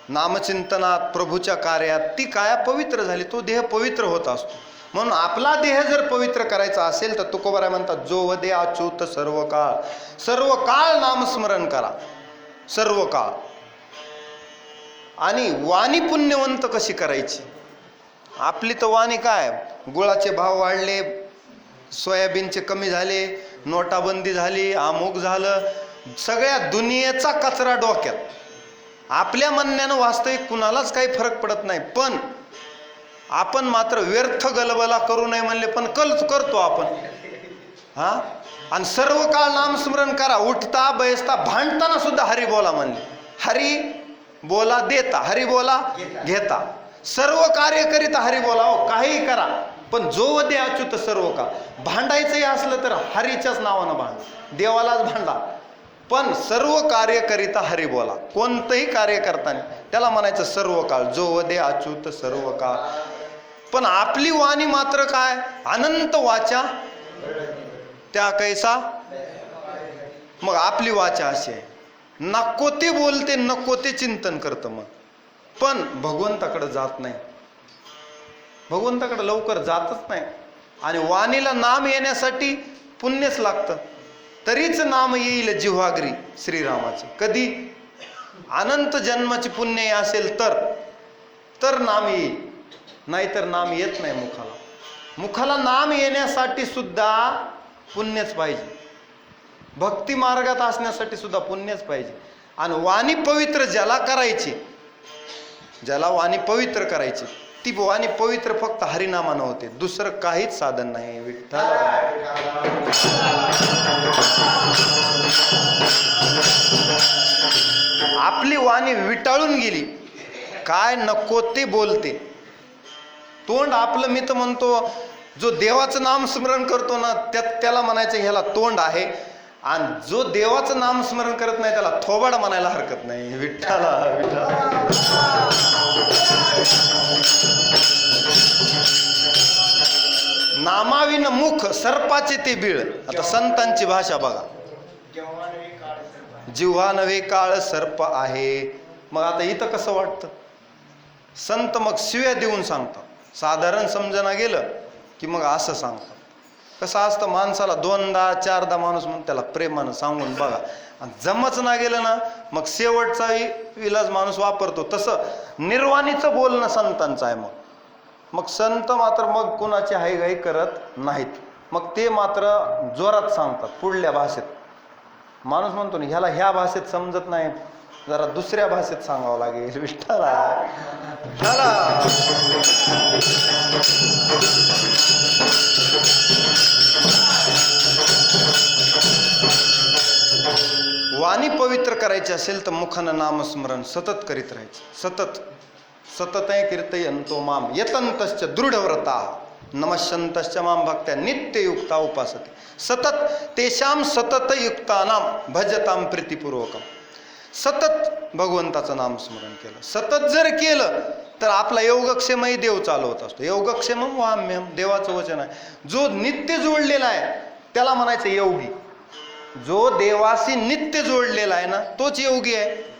नामचिंतनात, प्रभूच्या कार्यात, ती काया पवित्र झाली, तो देह पवित्र होत असतो. म्हणून आपला देह जर पवित्र करायचा असेल तर तुकोबाराय म्हणतात जो वदे अच्युत सर्व काळ, सर्व काळ नामस्मरण करा, सर्व काळ. आणि वाणी पुण्यवंत कशी करायची? आपली तर वाणी काय, गुळाचे भाव वाढले, सोयाबीनचे कमी झाले, नोटाबंदी झाली, अमुक झालं, सगळ्या दुनियेचा कचरा डोक्यात. आपल्या म्हणण्यानं वास्तविक कुणालाच काही फरक पडत नाही. पण आपण मात्र व्यर्थ गलबला करू नये म्हणले, पण करतो आपण. हा, आणि सर्व काळ नामस्मरण करा, उठता बैसता भांडताना सुद्धा हरी बोला म्हणले. हरी बोला देता, हरी बोला घेता, सर्व कार्य करीता हरी बोला. हो काही करा, पण जो वदे अच्युत सर्व काळ. भांडायचंही असलं तर हरीच्याच नावानं भांडा, देवालाच भांडा, पण सर्व कार्य करिता हरी बोला. कोणतंही कार्य करताना त्याला म्हणायचं सर्व काळ, जो वदे अच्युत सर्व काळ. पण आपली वाणी मात्र काय, अनंत वाचा त्या कैसा मग आपली वाचा अशी आहे, नको ते बोलते, नको ते चिंतन करतं मग, पण भगवंताकडे जात नाही, भगवंताकडे लवकर जातच नाही. आणि वाणीला नाम येण्यासाठी पुण्यच लागतं, तरीच नाम येईल जिव्हागरी श्रीरामाचे. कधी अनंत जन्माची पुण्य असेल तर नाम येईल, नाहीतर नाम येत नाही मुखाला. मुखाला नाम येण्यासाठी सुद्धा पुण्यच पाहिजे, भक्ती मार्गात असण्यासाठी सुद्धा पुण्यच पाहिजे. आणि वाणी पवित्र ज्याला करायची, ज्याला वाणी पवित्र करायची, ती वाणी पवित्र फक्त हरिनामानं होते, दुसरं काहीच साधन नाही. विठ्ठल आपली वाणी विटाळून गेली, काय नको ते बोलते. तोंड आपलं, मी तर म्हणतो जो देवाचं नामस्मरण करतो ना त्याला म्हणायचं ह्याला तोंड आहे, आणि जो देवाचं नामस्मरण करत नाही त्याला थोबाड म्हणायला हरकत नाही. विठ्ठला विठ्ठला. नामाविन मुख सर्पाचे ते बीळ. आता संतांची भाषा बघा, जिव्हा नवे काळ सर्प आहे. मग आता इथं कसं वाटतं, संत मग शिव्या देऊन सांगतात, साधारण समजना गेलं की मग असं सांगतात. कसं असतं, माणसाला दोनदा चारदा माणूस म्हणून त्याला प्रेमानं सांगून बघा, आणि जमच ना गेलं ना मग शेवटचा विलाज माणूस वापरतो. तसं निर्वाणीचं बोलणं संतांचं आहे. मग संत मात्र मग कुणाची हायघाई करत नाहीत, मग ते मात्र जोरात सांगतात पुढल्या भाषेत. माणूस म्हणतो ना ह्याला ह्या भाषेत समजत नाही, जरा दुसऱ्या भाषेत सांगावं लागेल. विठ्ठला विठ्ठला. वाणी पवित्र करायची असेल तर मुखानं नामस्मरण सतत करीत राहायचं. सतत सतत कीर्तयन्तो माम यतन्तश्च दृढव्रता नमस्यन्तश्च माम भक्त्या नित्ययुक्ता उपासते. सतत तेषां सतत युक्तानां भजतां प्रीतिपूर्वकम. सतत भगवंताचं नामस्मरण केलं, सतत जर केलं तर आपला योगक्षेमही देव चालवत असतो. योगक्षेमम वाम्यम, देवाचं वचन आहे. जो नित्य जोडलेला आहे त्याला म्हणायचं योगी. जो देवाशी नित्य जोडलेला आहे ना तोच योगी आहे.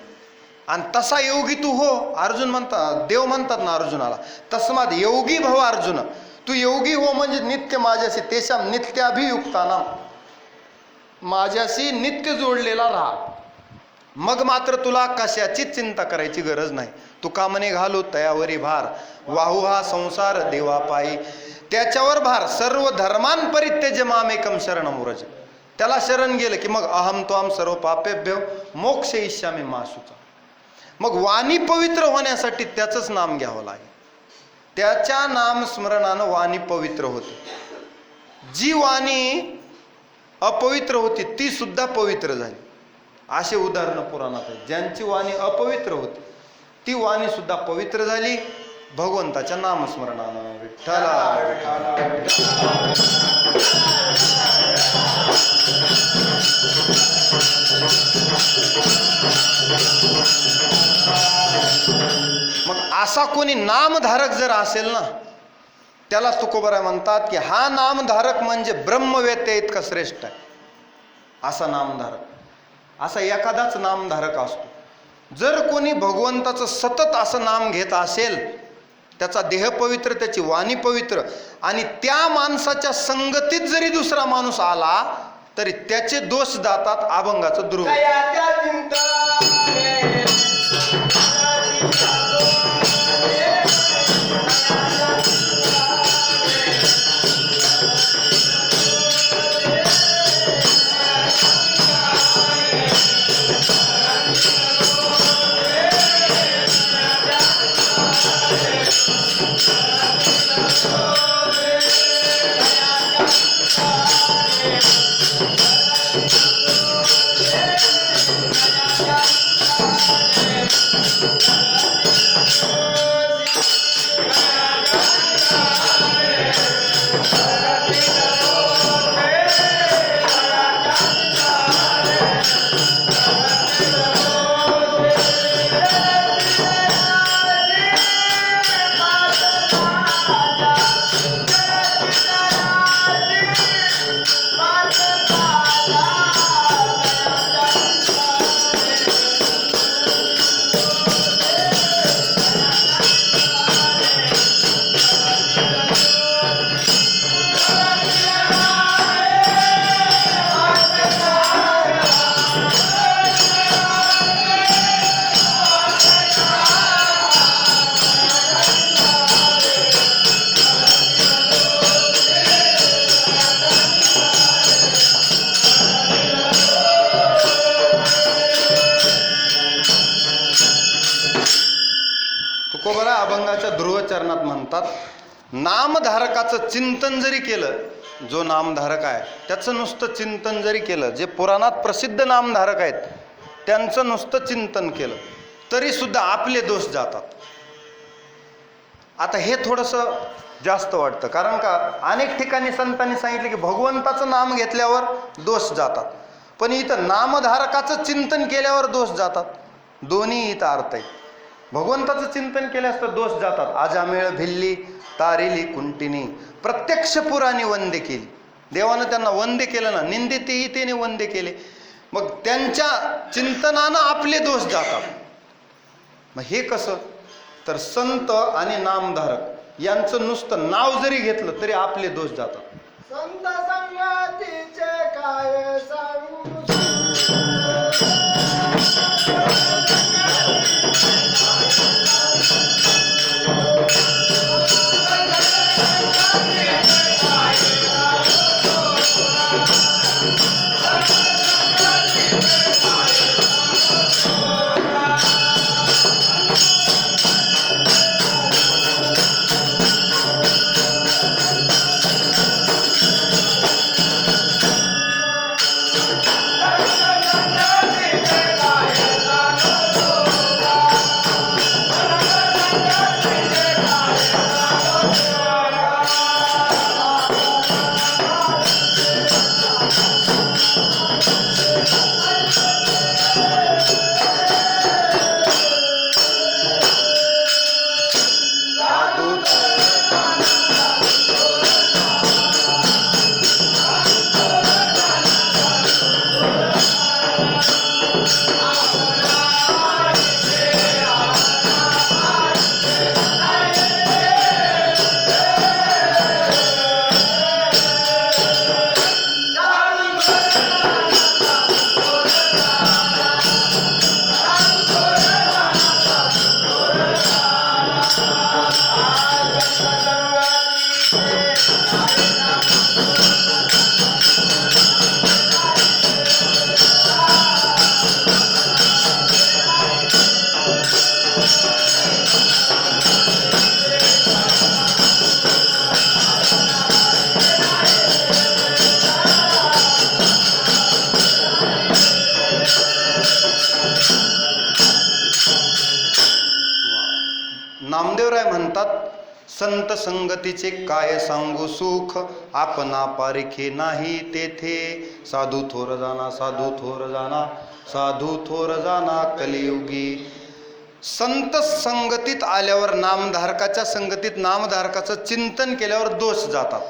आणि तसा योगी तू हो. अर्जुन म्हणतात, देव म्हणतात ना अर्जुनाला, तस्मात योगी भव अर्जुन. तू योगी हो म्हणजे नित्य माझ्याशी, तेषां नित्याभियुक्तानां, माझ्याशी नित्य जोडलेला राहा. मग मात्र तुला कशाचीच चिंता करायची गरज नाही. तुका म्हणे घालू तयावरी भार, वाहू हा संसार देवा पायी. त्याच्यावर भार, सर्व धर्मान परित्यज्य मामेकम शरणं व्रज. त्याला शरण गेलं की मग अहम त्वाम सर्व पापेभ्यो मोक्षयिष्यामि मा शुचा. मग वाणी पवित्र होण्यासाठी त्याचंच नाम घ्यावं लागेल. त्याच्या नामस्मरणानं वाणी पवित्र होते. जी वाणी अपवित्र होती ती सुद्धा पवित्र झाली. असे उदाहरणं पुराणात आहेत. ज्यांची वाणी अपवित्र होती ती वाणी सुद्धा पवित्र झाली भगवंताच्या नामस्मरणानं. विठ्ठला मग असा कोणी नामधारक जर असेल ना त्याला तुकोबरा म्हणतात की हा नामधारक म्हणजे ब्रह्मवेत्या इतका श्रेष्ठ आहे. असा नामधारक, असा एखादाच नामधारक असतो. जर कोणी भगवंताचं सतत असं नाम घेत असेल, त्याचा देह पवित्र, त्याची वाणी पवित्र, आणि त्या माणसाच्या संगतीत जरी दुसरा माणूस आला तरी त्याचे दोष जातात, अभंगाचं दुर्ग. तुकोबरा अभंगाच्या ध्रुवचरणात म्हणतात, नामधारकाचं चिंतन जरी केलं, जो नामधारक आहे त्याचं नुसतं चिंतन जरी केलं, जे पुराणात प्रसिद्ध नामधारक आहेत त्यांचं नुसतं चिंतन केलं तरी सुद्धा आपले दोष जातात. आता हे थोडंसं जास्त वाटतं, कारण का अनेक ठिकाणी संतांनी सांगितलं की भगवंताचं नाम घेतल्यावर दोष जातात, पण इथं नामधारकाचं चिंतन केल्यावर दोष जातात. दोन्ही इथं अर्थ आहे. भगवंताचं चिंतन केल्यास तर दोष जातात. आजामेळ भिल्ली तारिली कुंटिनी, प्रत्यक्ष पुराणी वंदे केली. देवानं त्यांना वंदे केलं ना, निंदितेही त्याने वंदे केले. मग त्यांच्या चिंतनानं आपले दोष जातात. मग हे कसं? तर संत आणि नामधारक यांचं नुसतं नाव जरी घेतलं तरी आपले दोष जातात. संत संगतीचे काय सांगू, नामदेवराय म्हणतात, संत संगतीचे काय सांगू सुख, आपणा पारिखे नाही तेथे. साधू थोर जाना, साधू थोर जाना, साधू थोर जाना कलियुगी. संत संगतीत आल्यावर, नामधारकाच्या संगतीत नामधारकाचं चिंतन केल्यावर दोष जातात.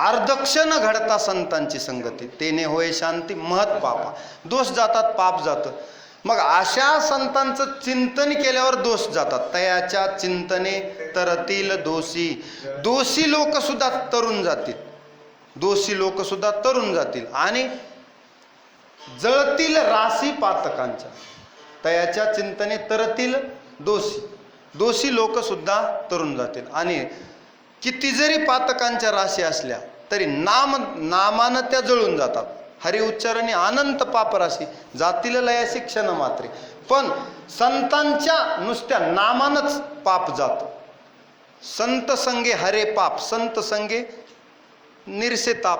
अर्धक्षण घडता संतांची संगती, तेने होय शांती महत पापा. दोष जातात, पाप जातं. मग अशा संतांचं चिंतन केल्यावर दोष जातात. तयाच्या चिंतने तरतील दोषी. दोषी लोक सुद्धा तरुण जातील, दोषी लोक सुद्धा तरुण जातील आणि जळतील राशी पातकांच्या. तयाच्या चिंतने तरतील दोषी, दोषी लोक सुद्धा तरुण जातील. आणि किती जरी पातकांच्या राशी असल्या तरी नामानं त्या जळून जातात. हरि उच्चारणी अनंत पापराशी जातील लयाशी क्षण मात्रे. पण संतांच्या नुसत्या नामानच पाप जात. संत संगे हरे पाप, संत संगे निरसे ताप.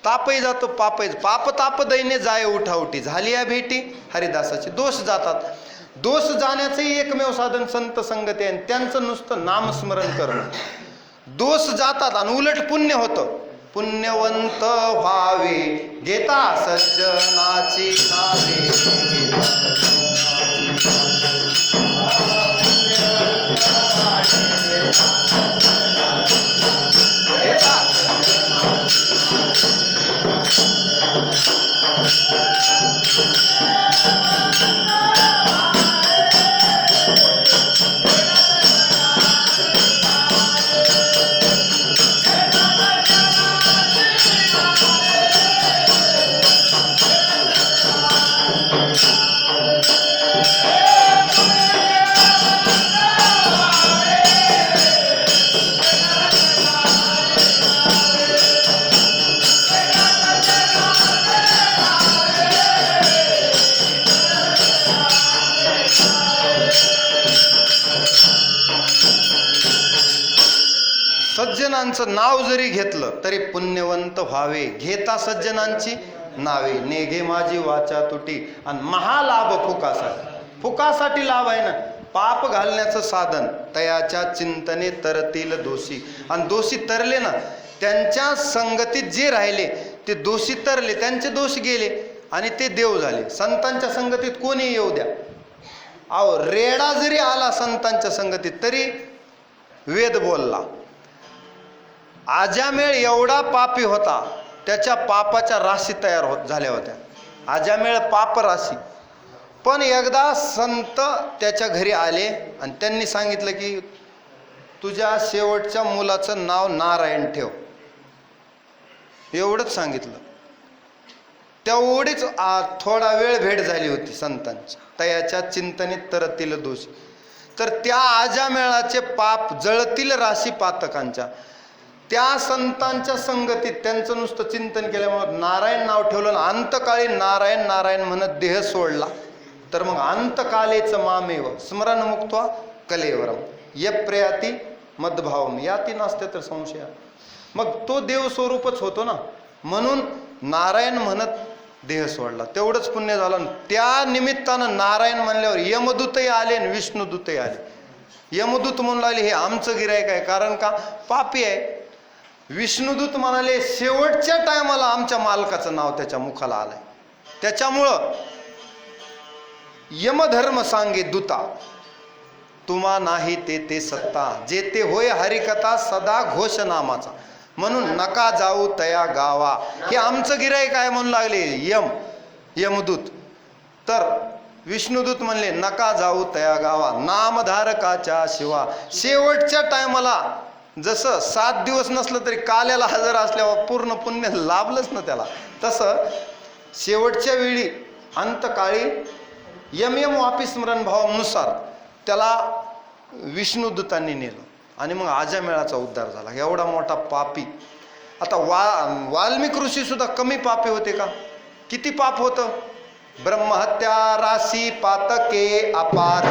तापही जातो, पापही. पाप ताप दैने जाय उठाउठी, झाली या भेटी हरिदासाची. दोष जातात. दोष जाण्याचंही एकमेव साधन संत संगती आहे, त्यांचं नुसतं नामस्मरण करणं. दोष जातात आणि उलट पुण्य होतं. पुण्यवंत व्हावे घेता सज्जनाची नावे. सज्जनांचं नाव जरी घेतलं तरी पुण्यवंत व्हावे, घेता सज्जनांची नावे, नेघे माझी वाचा तुटी. आणि महालाभ फुकासाठी, फुकासाठी लाभ आहे ना, पाप घालण्याचं साधन. तयाच्या चिंतने तरतील दोषी. आणि दोषी तरले ना, त्यांच्या संगतीत जे राहिले ते दोषी तरले, त्यांचे दोष गेले आणि ते देव झाले. संतांच्या संगतीत कोणी येऊ द्या, अहो रेडा जरी आला संतांच्या संगतीत तरी वेद बोलला. आजामेळ एवढा पापी होता, त्याच्या पापाच्या राशी तयार झाल्या होत्या. आजामेळ पाप राशी. पण एकदा संत त्याच्या घरी आले आणि त्यांनी सांगितलं की तुझ्या शेवटच्या मुलाचं नाव नारायण ठेव. एवढंच सांगितलं. तेवढीच थोडा वेळ भेट झाली होती संतांची. तयाच्या चिंतनेत तरतील दोषी. तर त्या आजामेळाचे पाप जळतील राशी पातकांच्या. त्या संतांच्या संगतीत त्यांचं नुसतं चिंतन केल्यामुळे नारायण नाव ठेवलं आणि अंतकाळी नारायण नारायण म्हणत देह सोडला. तर मग अंतकालेचं मामेव स्मरण मुक्त्वा कलेवरम यप्रयाती मदभावम याती नास्ते तर संशय. मग तो देव स्वरूपच होतो ना, म्हणून नारायण म्हणत देह सोडला. तेवढंच पुण्य झालं. त्या निमित्तानं नारायण म्हणल्यावर यमदूतही आले आणि विष्णुदूतही आले. यमदूत म्हणू लागले हे आमचं गिरायक आहे, कारण का पापी आहे. विष्णुदूत म्हणाले शेवटच्या टायमाला आमच्या मालकाचं नाव त्याच्या मुखाला आलंय, त्याच्यामुळं यमधर्म सांगे दूता तुम्हा नाही ते सत्ता, जे ते होय हरिकथा सदा घोष नामाचा. म्हणून नका जाऊ तया गावा, हे आमचं गिराईक आहे म्हणू लागले यमदूत. तर विष्णुदूत म्हणले नका जाऊ तया गावा, नामधारकाच्या शिवा. शेवटच्या टायमाला जसं 7 दिवस नसलं तरी काल्याला हजर असल्यावर पूर्ण पुण्य लाभलंच ना त्याला, तसं शेवटच्या वेळी अंतकाळी यम वापी स्मरण भावानुसार त्याला विष्णुदूतांनी नेलं आणि मग आजामेळाचा उद्धार झाला. एवढा मोठा पापी. आता वाल्मिक ऋषी सुद्धा कमी पापी होते का? किती पाप होतं? ब्रह्महत्या राशी पातके अपार,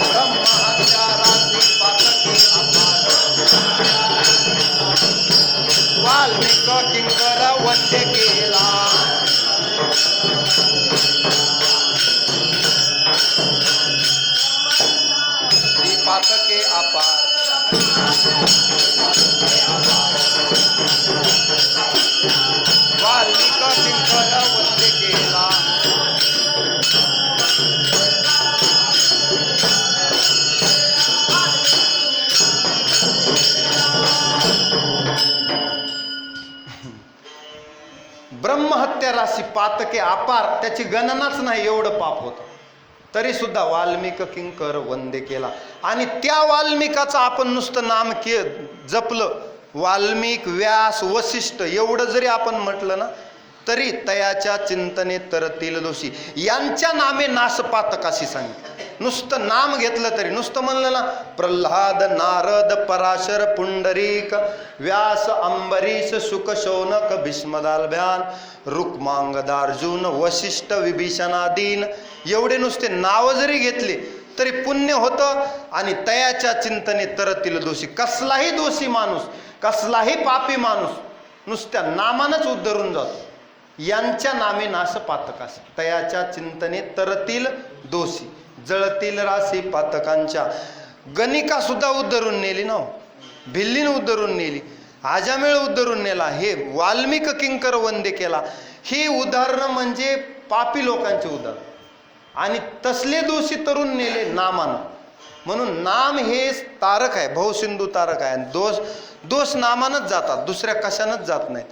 ब्रह्महत्या राशी पातके अपार, वाल्मिक किंकर वंदे केला. पातके अपार, वाल्मिक किंकर वंदे केला. ब्रह्महत्या राशी पातके अपार, त्याची गणनाच नाही, एवढं पाप होतं. तरी सुद्धा वाल्मिक किंकर वंदे केला. आणि त्या वाल्मिकाचं आपण नुसतं नाम जपलं, वाल्मिक व्यास वसिष्ठ एवढं जरी आपण म्हटलं ना, तरी तयाच्या चिंतने तरतील दोषी यांच्या नामे नाशपातकाशी सांगितलं. नुसतं नाम घेतलं तरी, नुसतं म्हणलं ना प्रल्हाद नारद पराशर पुंडरीक व्यास अंबरीश शुक शौनक भीष्मदालभ्यान रुक्मांगदार्जुन वशिष्ठ विभीषणादीन एवढे नुसते नाव जरी घेतले तरी पुण्य होतं. आणि तयाच्या चिंतने तरतील दोषी, कसलाही दोषी माणूस, कसलाही पापी माणूस नुसत्या नामानच उद्धरून जातो. यांच्या नामे नाश पातकास, तयाच्या चिंतने तरतील दोषी, जळतील राशी पातकांच्या. गणिका सुद्धा उद्धरून नेली ना, भिल्लीन उद्धरून नेली, आजामेळ उद्धरून नेला, हे वाल्मिक किंकर वंदे केला. ही उदाहरणं म्हणजे पापी लोकांची उदाहरण. आणि तसले दोषी तरुण नेले नामानं. म्हणून नाम हे तारक आहे, भवसिंधू तारक आहे. दोष नामानच जातात, दुसऱ्या कशानच जात नाहीत.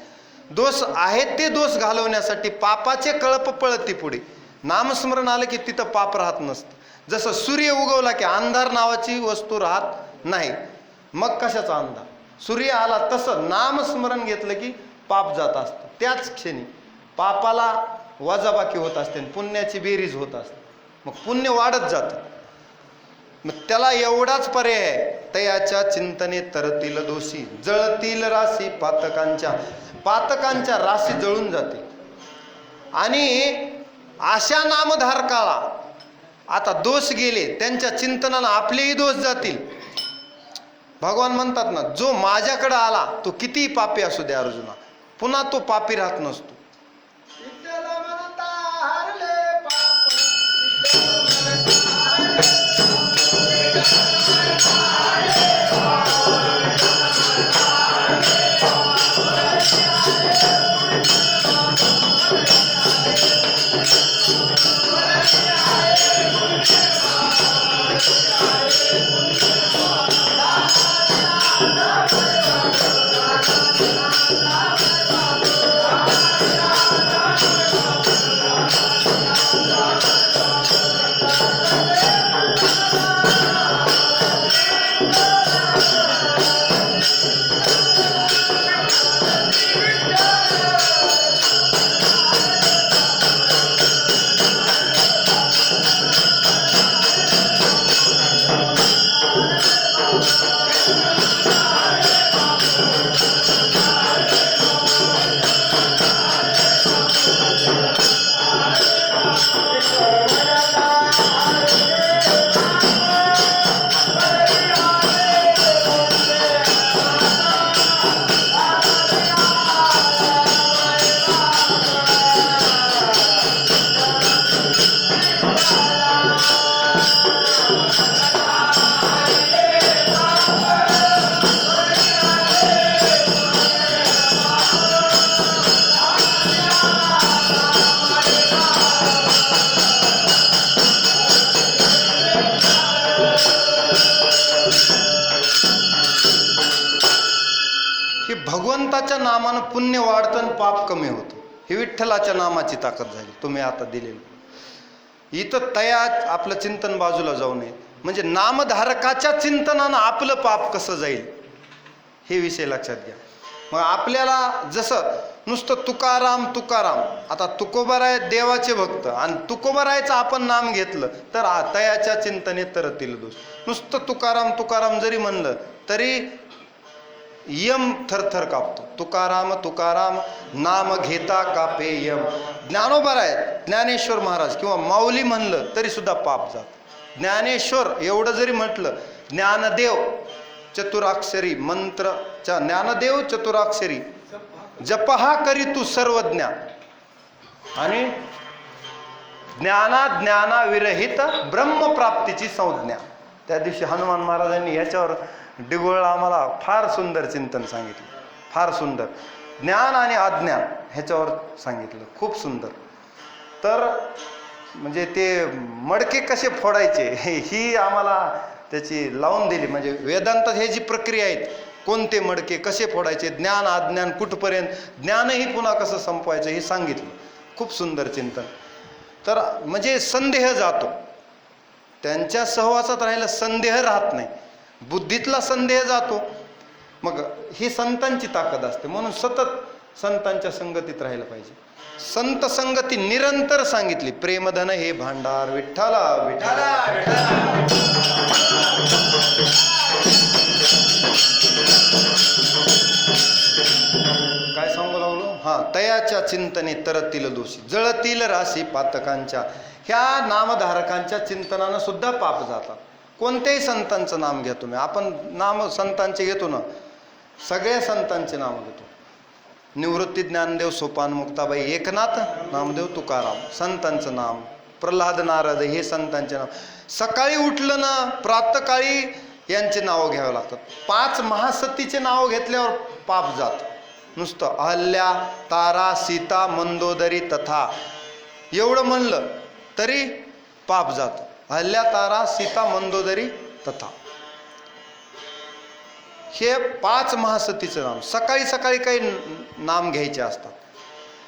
दोष आहेत ते दोष घालवण्यासाठी पापाचे कळप पळती पुढे. नामस्मरण आलं की तिथं पाप राहत नसतं. जसं सूर्य उगवला की अंधार नावाची वस्तू राहत नाही, मग कशाचा अंधार? सूर्य आला तसं नामस्मरण घेतलं की पाप जात असतं. त्याच क्षणी पापाला वजाबाकी होत असते, पुण्याची बेरीज होत असते, मग पुण्य वाढत जातं. मग त्याला एवढाच पर्याय आहे, तयाच्या चिंतने तरतील दोषी, जळतील राशी पातकांच्या. पातकांच्या राशी जळून जाते. आणि अशा नामधारकाला आता दोष गेले, त्यांच्या चिंतनाला आपलेही दोष जातील. भगवान म्हणतात ना, जो माझ्याकडे आला तो कितीही पापी असू दे अर्जुना, पुन्हा तो पापी राहत नसतो. विठ्ठल म्हणता हरले पाप, विठ्ठल हे भगवंताच्या नामानं पुण्य वाढतं आणि पाप कमी होतं. ही विठ्ठलाच्या नामाची ताकद झाली तुम्ही आता दिलेली. इथं तया आपलं चिंतन बाजूला जाऊ नये, म्हणजे नामधारकाच्या चिंतनानं आपलं पाप कसं जाईल हे विषय लक्षात घ्या. मग आपल्याला जसं नुसतं तुकाराम तुकाराम, आता तुकोबाराय देवाचे भक्त आणि तुकोबारायचं आपण नाम घेतलं तर तयाच्या चिंतनेत तरतील दोष. नुसतं तुकाराम तुकाराम जरी म्हणलं तरी यम थरथर कापतो. तुकाराम तुकाराम नाम घेता कापे यम. ज्ञानोबाराय ज्ञानेश्वर महाराज किंवा माऊली म्हणलं तरी सुद्धा पाप जात. ज्ञानेश्वर एवढं जरी म्हटलं, ज्ञानदेव चतुराक्षरी मंत्रच्या, ज्ञानदेव चतुराक्षरी जपहा करी तू सर्वज्ञ, आणि ज्ञाना विरहित ब्रह्मप्राप्तीची संज्ञा. त्या दिवशी हनुमान महाराजांनी ह्याच्यावर डिगोळला आम्हाला फार सुंदर चिंतन सांगितलं, फार सुंदर. ज्ञान आणि अज्ञान ह्याच्यावर सांगितलं, खूप सुंदर. तर म्हणजे ते मडके कसे फोडायचे ही आम्हाला त्याची लावून दिली. म्हणजे वेदांतात हे जी प्रक्रिया आहेत, कोणते मडके कसे फोडायचे, ज्ञान अज्ञान कुठपर्यंत, ज्ञानही पुन्हा कसं संपवायचं हे सांगितलं. खूप सुंदर चिंतन. तर म्हणजे संदेह जातो, त्यांच्या सहवासात राहिला संदेह राहत नाही, बुद्धीतला संदेह जातो. मग ही संतांची ताकद असते, म्हणून सतत संतांच्या संगतीत राहिलं पाहिजे. संत संगती निरंतर सांगितली. प्रेमधन हे भांडार विठ्ठला विठ्ठला. काय सांगू लागलो? हा, तयाच्या चिंतने तरतील दोषी, जळतील राशी पातकांच्या. ह्या नामधारकांच्या चिंतनानं सुद्धा पाप जातात. कोणत्याही संतांचं नाम घ्या तुम्ही, आपण नाम संतांचे घेतो ना, सगळ्या संतांचे नाम घेतो. निवृत्ती ज्ञानदेव सोपान मुक्ताबाई, एकनाथ नामदेव तुकाराम संतांचं नाम, प्रल्हाद नारद हे संतांचे नाव. सकाळी उठलं ना प्रातःकाळी यांचे नावं घ्यावं लागतात. 5 महासतीचे नाव घेतल्यावर पाप जात. नुसतं अहल्या तारा सीता मंदोदरी तथा एवढं म्हणलं तरी पाप जात. अहल्या तारा सीता मंदोदरी तथा हे 5 महासतीचं नाम सकाळी सकाळी काही नाम घ्यायचे असतात,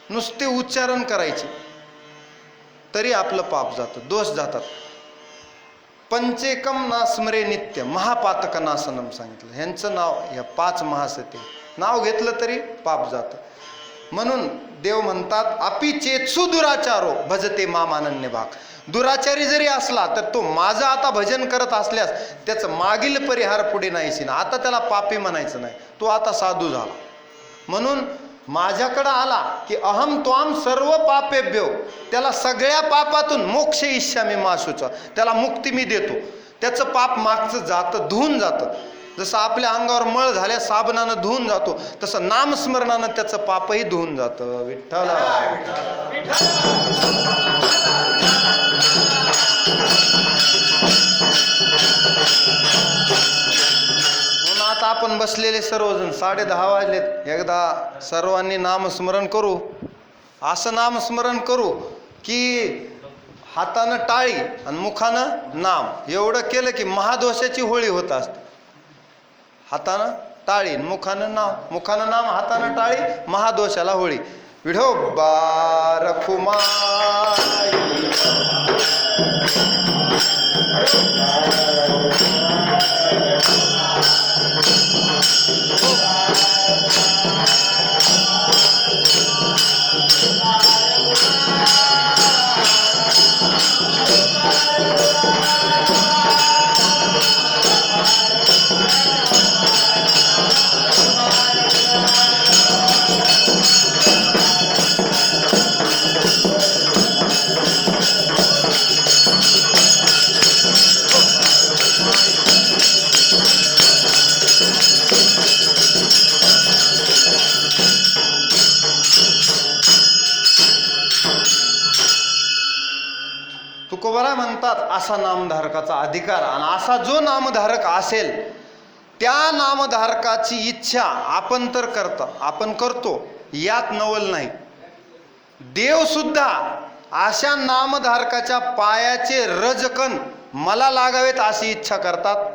नुसते उच्चारण करायचे तरी आपलं पाप जातं, दोष जातात. पंचेकम नास्मरे नित्य महापातक नासनम सांगितलं. ह्यांचं नाव, ह्या 5 महासती नाव घेतलं तरी पाप जातं. म्हणून देव म्हणतात अपि चेत्सु दुराचारो भजते माम अनन्य भाग. दुराचारी जरी असला तर तो माझं आता भजन करत असल्यास त्याचं मागील परिहार पुढे नाहीशी ना. आता त्याला पापी म्हणायचं नाही, तो आता साधू झाला. म्हणून माझ्याकडं आला की अहम त्वाम सर्व पापेभ्यो, त्याला सगळ्या पापातून मोक्ष इष्यामी माशूचा, त्याला मुक्ती मी देतो. त्याचं पाप मागचं जातं, धुवून जातं. जसं आपल्या अंगावर मळ झाल्या साबणानं धुवून जातो, तसं नामस्मरणानं त्याचं पापही धुवून जातं. विठ्ठल म्हणून आता आपण बसलेले सर्वजण 10:30 वाजलेत, एकदा सर्वांनी नामस्मरण करू. असं नामस्मरण करू की हातानं टाळी आणि मुखानं नाम. एवढं केलं की महादोषाची होळी होत असते. हातानं टाळी, मुखानं नाम, मुखानं नाम, हातानं टाळी, महादोषाला होळी. विठोबा रखुमाई तुकोबारा म्हणतात असा नामधारकाचा अधिकार, आणि असा जो नामधारक असेल त्या नामधारकाची इच्छा आपण करतो, यात नवल नाही. देव सुद्धा अशा नामधारकाच्या पायाचे रजकण मला लागावेत अशी इच्छा करतात.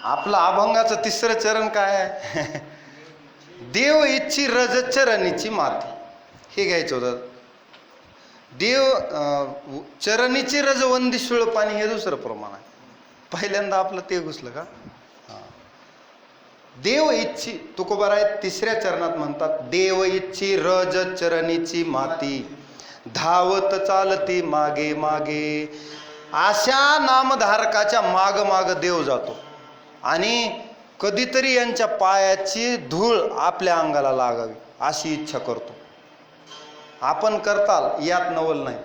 आपलं अभंगाचं तिसरं चरण काय आहे? देव इच्छी रज चरणीची माती. हे घ्यायचं होतं. देव चरणीची रज वंदिशुळ पाणी, हे दुसरं प्रमाण आहे. पहिल्यांदा आपलं ते घुसलं का? देव इच्छी, तुकोबाराय तिसऱ्या चरणात म्हणतात, देव इच्छी रज चरणीची माती, धावत चालती मागे मागे. अशा नामधारकाच्या माग माग देव जातो आणि कधीतरी यांच्या पायाची धूळ आपल्या अंगाला लागावी अशी इच्छा करतो. आपण करताल यात नवल नाही.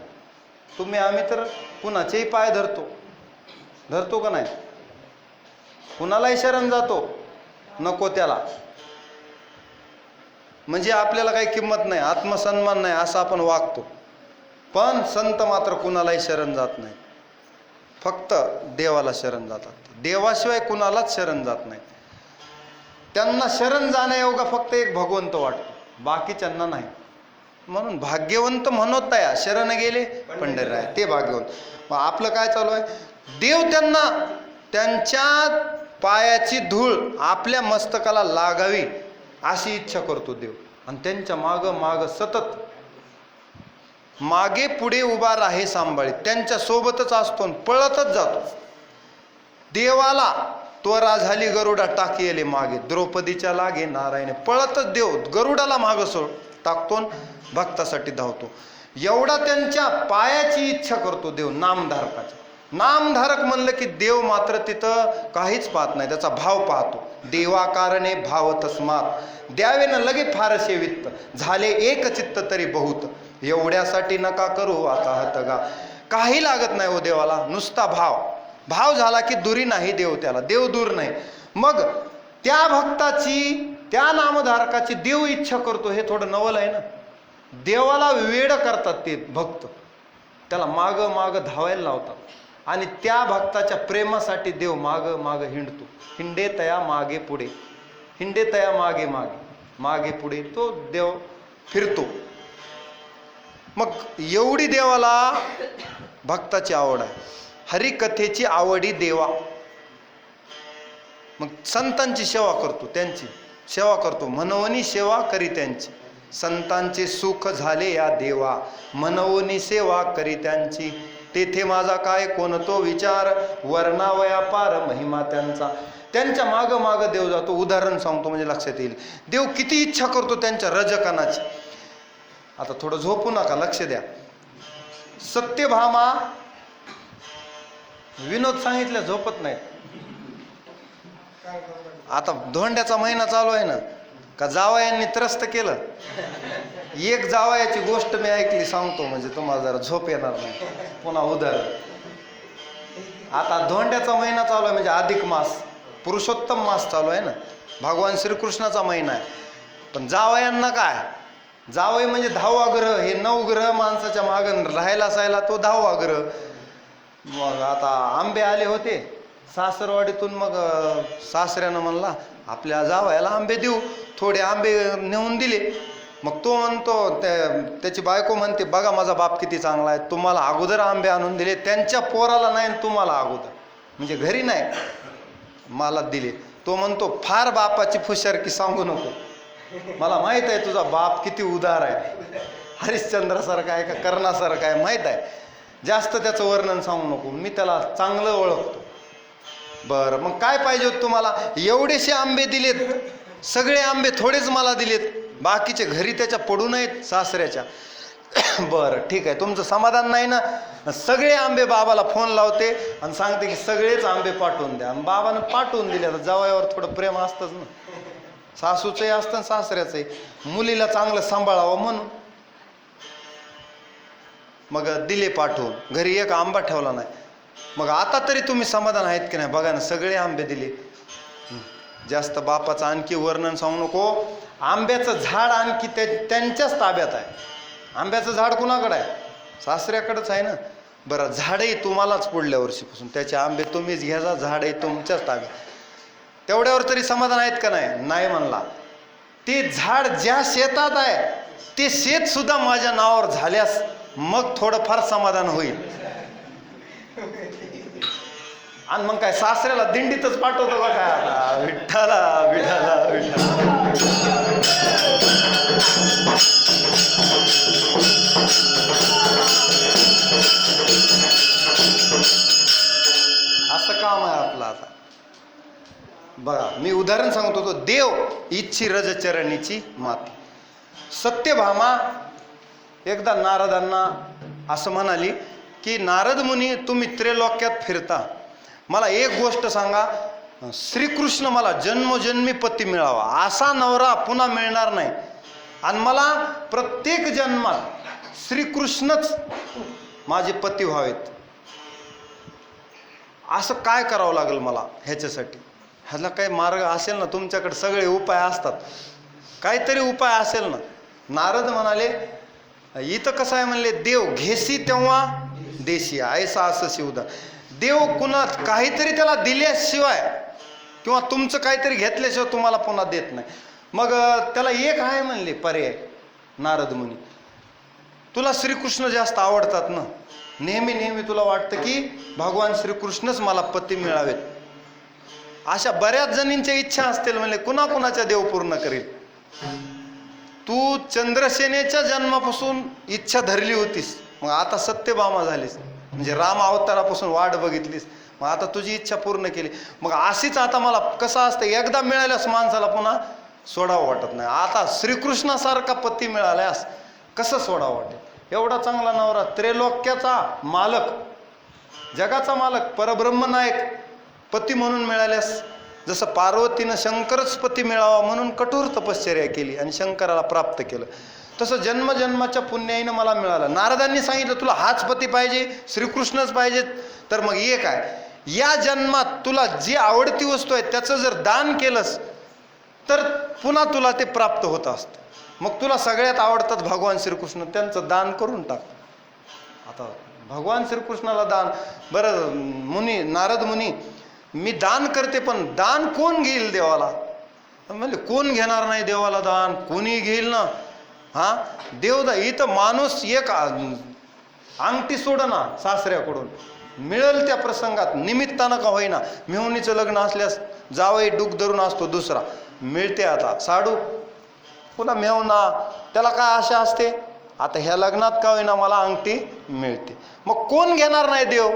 आम्ही तर कुणाचेही पाय धरतो का नाही? कुणालाही शरण जातो, नको त्याला. म्हणजे आपल्याला काही किंमत नाही, आत्मसन्मान नाही असं आपण वागतो. पण संत मात्र कुणालाही शरण जात नाही, फक्त देवाला शरण जातात. देवाशिवाय कुणालाच शरण जात नाही. त्यांना शरण जाण्यायोगा फक्त एक भगवंत वाटतो, बाकीच्यांना नाही. म्हणून भाग्यवंत म्हणत आहे शरण गेले पंढरीराय, ते भाग्यवंत. मग आपलं काय चालू आहे, देव त्यांना त्यांच्या पायाची धूळ आपल्या मस्तकाला लागावी अशी इच्छा करतो देव. आणि त्यांच्या माग सतत मागे पुढे उभा राहे सांभाळीत, त्यांच्या सोबतच असतो आणि पळतच जातो. देवाला त्वरा झाली गरुडा टाकीले मागे, द्रौपदीच्या लागे नारायणे. पळतच देव गरुडाला मागं सोड टाकतो, भक्तासाठी धावतो. एवढा त्यांच्या पायाची इच्छा करतो देव नामधारकाची. नामधारक म्हणलं की देव मात्र तिथं काहीच पाहत नाही, त्याचा भाव पाहतो. देवाकारणे भाव तस्मात द्यावे न लगे फारसे वित्त, झाले एक चित्त तरी बहुत, एवढ्यासाठी नका करू आता हतगा. काही लागत नाही हो देवाला, नुसता भाव झाला की दुरी नाही देव, त्याला देव दूर नाही. मग त्या भक्ताची, त्या नामधारकाची देव इच्छा करतो, हे थोडं नवल आहे ना. देवाला वेड करतात ते भक्त, त्याला माग धावायला लावतात. आणि त्या भक्ताच्या प्रेमासाठी देव माग हिंडतो. हिंडे तया मागे पुढे, हिंडे तया मागे पुढे तो देव फिरतो. मग एवढी देवाला भक्ताची आवड आहे. हरिकथेची आवडी देवा. मग संतांची सेवा करतो, त्यांची सेवा करतो, मनवनी सेवा करी त्यांची. संतांचे सुख झाले या देवा, मनवनी सेवा करी त्यांची. तेथे माझा काय कोणतो विचार, वर्णावया पार महिमा त्यांचा. त्यांच्या माग देव जातो. उदाहरण सांगतो म्हणजे लक्षात येईल. देव किती इच्छा करतो त्यांच्या रजकणाची. आता थोडं झोपू नका, लक्ष द्या. सत्यभामा, विनोद सांगितलं झोपत नाहीत. आता धोंड्याचा महिना चालू आहे ना, का जावयांनी त्रस्त केलं. एक जावयाची गोष्ट मी ऐकली, सांगतो म्हणजे तुम्हाला जरा झोप येणार नाही. पुन्हा उदाहरण. आता धोंड्याचा महिना चालू आहे म्हणजे अधिक मास, पुरुषोत्तम मास चालू आहे ना, भगवान श्रीकृष्णाचा महिना आहे. पण जावयांना काय, जावई म्हणजे 10वा ग्रह. हे 9 ग्रह माणसाच्या मागं राहायला असायला, तो 10वा ग्रह. मग आता आंबे आले होते सासरवाडीतून. मग सासऱ्यानं म्हणला आपल्या जावयाला आंबे देऊ. थोडे आंबे नेऊन दिले. मग तो म्हणतो, त्याची बायको म्हणते बघा माझा बाप किती चांगला आहे, तुम्हाला अगोदर आंबे आणून दिले, त्यांच्या पोराला नाही तुम्हाला अगोदर, म्हणजे घरी नाही मला दिले. तो म्हणतो फार बापाची फुशारकी सांगू नको, मला माहीत आहे तुझा बाप किती उदार आहे, हरिश्चंद्रासारखा आहे का कर्णासारखा आहे माहीत आहे, जास्त त्याचं वर्णन सांगू नको, मी त्याला चांगलं ओळखतो. बरं मग काय पाहिजे होतं तुम्हाला, एवढेसे आंबे दिलेत, सगळे आंबे थोडेच मला दिलेत, बाकीचे घरी त्याच्या पडू नयेत सासऱ्याच्या. बरं ठीक आहे, तुमचं समाधान नाही ना, सगळे आंबे बाबाला फोन लावते आणि सांगते की सगळेच आंबे पाठवून द्या. आणि बाबानं पाठवून दिले. आता जावयावर थोडं प्रेम असतंच ना, सासूचंही असतं सासऱ्याचंही, मुलीला चांगलं सांभाळावं म्हणून. मग दिले पाठवून, घरी एक आंबा ठेवला नाही. मग आता तरी तुम्ही समाधान आहेत की नाही, बघा ना सगळे आंबे दिले. जास्त बापाचं आणखी वर्णन सांगू नको. आंब्याचं झाड आणखी त्यांच्याच ताब्यात आहे. आंब्याचं झाड कुणाकडे आहे, सासऱ्याकडेच आहे ना. बरं झाडही तुम्हालाच पुढल्या वर्षीपासून, त्याचे आंबे तुम्हीच घ्यायचा, झाडही तुमच्याच ताब्यात. तेवढ्यावर तरी समाधान आहेत का नाही, नाही म्हणला. ते झाड ज्या शेतात आहे ते शेत सुद्धा माझ्या नावावर झाल्यास मग थोडंफार समाधान होईल. आणि मग काय सासऱ्याला दिंडीतच पाठवतो का काय, आता विठ्ठला विठ्ठला विठ्ठला. असं काम आहे आपलं. आता बघा मी उदाहरण सांगतो, तो देव इच्छी रजचरणीची माती. सत्यभामा एकदा नारदांना असं म्हणाली की नारद मुनी तुम्ही त्रैलोक्यात फिरता, मला एक गोष्ट सांगा, श्रीकृष्ण मला जन्मोजन्मी पती मिळावा, असा नवरा पुन्हा मिळणार नाही, आणि मला प्रत्येक जन्मात श्रीकृष्णच माझे पती व्हावेत. असं काय करावं लागेल मला ह्याच्यासाठी, ह्याला काही मार्ग असेल ना तुमच्याकडे, सगळे उपाय असतात, काहीतरी उपाय असेल ना. नारद म्हणाले इथं कसं आहे म्हणले, देव घेसी तेव्हा देशी ऐसा असं शिवदा. देव कुणा काहीतरी त्याला दिल्याशिवाय किंवा तुमचं काहीतरी घेतल्याशिवाय तुम्हाला पुन्हा देत नाही. मग त्याला एक आहे म्हणले पर्याय, नारद मुनी, तुला श्रीकृष्ण जास्त आवडतात ना, नेहमी नेहमी तुला वाटतं की भगवान श्रीकृष्णच मला पती मिळावेत. अशा बऱ्याच जणींच्या इच्छा असतील म्हणले, कुणाकुणाच्या देव पूर्ण करेल. तू चंद्रसेनेच्या जन्मापासून इच्छा धरली होतीस, मग आता सत्यभामा झालीस, म्हणजे राम अवतारापासून वाट बघितलीस, मग आता तुझी इच्छा पूर्ण केली. मग अशीच आता मला कसं असतं, एकदा मिळाल्यास माणसाला पुन्हा सोडावं वाटत नाही. आता श्रीकृष्णासारखा पती मिळाल्यास कसं सोडावं वाटेल. एवढा चांगला नवरा, त्रैलोक्याचा मालक, जगाचा मालक, परब्रह्म नायक पती म्हणून मिळाल्यास, जसं पार्वतीनं शंकरच पती मिळावा म्हणून कठोर तपश्चर्या केली आणि शंकराला प्राप्त केलं, तसं जन्मजन्माच्या पुण्याईनं मला मिळालं. नारदांनी सांगितलं तुला हाच पती पाहिजे, श्रीकृष्णच पाहिजेत, तर मग एक आहे, या जन्मात तुला जी आवडती वस्तू आहे त्याचं जर दान केलंस तर पुन्हा तुला ते प्राप्त होत असतं. मग तुला सगळ्यात आवडतात भगवान श्रीकृष्ण, त्यांचं दान करून टाक. आता भगवान श्रीकृष्णाला दान, बरं मुनी, नारद मुनी, मी दान करते पण दान कोण घेईल देवाला. म्हणजे कोण घेणार नाही देवाला दान, कोणी घेईल ना. हा देवदा इथं माणूस एक अंगठी सोड ना सासऱ्याकडून, मिळेल त्या प्रसंगात निमित्तानं का होईना. मेहुणीचं लग्न असल्यास जावई डूक धरून असतो दुसरा, मिळते आता साडू, पुन्हा मेहुणा, त्याला काय आशा असते, आता ह्या लग्नात का होईना मला अंगठी मिळते. मग कोण घेणार नाही देव,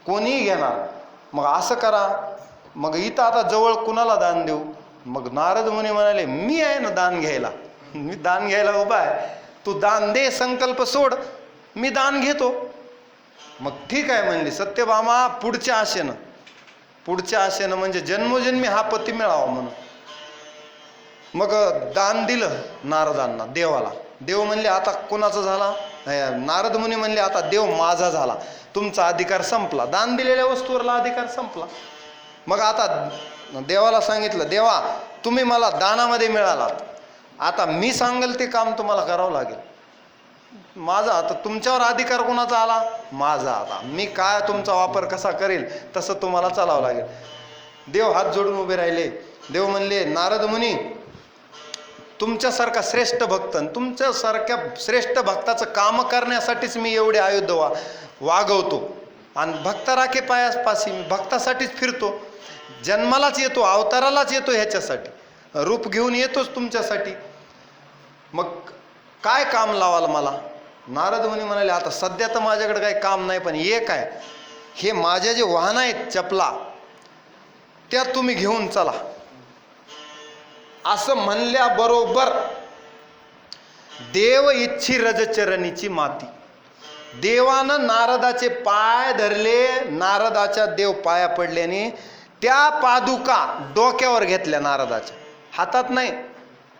कोणीही घेणार. मग असं करा, मग इथं आता जवळ कुणाला दान देऊ. मग नारद मुनी म्हणाले, मी आहे ना दान घ्यायला, मी दान घ्यायला उभा आहे, तू दान दे, संकल्प सोड, मी दान घेतो. मग ठीक आहे म्हणली सत्यभामा, पुढच्या आशेनं, पुढच्या आशेनं म्हणजे जन्मोजन्मी हा पती मिळावा म्हणून. मग दान दिलं नारदांना देवाला. देव म्हणले आता कोणाचा झाला, नारद मुनी म्हणले आता देव माझा झाला, तुमचा अधिकार संपला, दान दिलेल्या वस्तूवरला अधिकार संपला. मग आता देवाला सांगितलं, देवा तुम्ही मला दानामध्ये मिळालात, आता मी सांगेल ते काम तुम्हाला करावं लागेल. माझा आता तुमच्यावर अधिकार कोणाचा आला, माझा. आता मी काय तुमचा वापर कसा करेल तसं तुम्हाला चालावं लागेल. देव हात जोडून उभे राहिले. देव म्हणले, नारद मुनी तुमच्यासारखा श्रेष्ठ भक्त, तुमच्यासारख्या श्रेष्ठ भक्ताचं काम करण्यासाठीच मी एवढे आयुध वागवतो आणि भक्त राखे पायापाशी, मी भक्तासाठीच फिरतो, जन्मालाच येतो, अवतारालाच येतो, ह्याच्यासाठी रूप घेऊन येतोच तुमच्यासाठी. मग काय काम लावाल मला. नारद मुनी म्हणाले, आता सध्या तर माझ्याकडे काही काम नाही, पण एक आहे, हे माझ्या जे वाहन आहेत चपला त्या तुम्ही घेऊन चला. असं म्हणल्याबरोबर देव इच्छी रजचरणीची माती, देवानं नारदाचे पाय धरले, नारदाच्या देव पाया पडल्याने त्या पादुका डोक्यावर घेतल्या, नारदाच्या हातात नाही.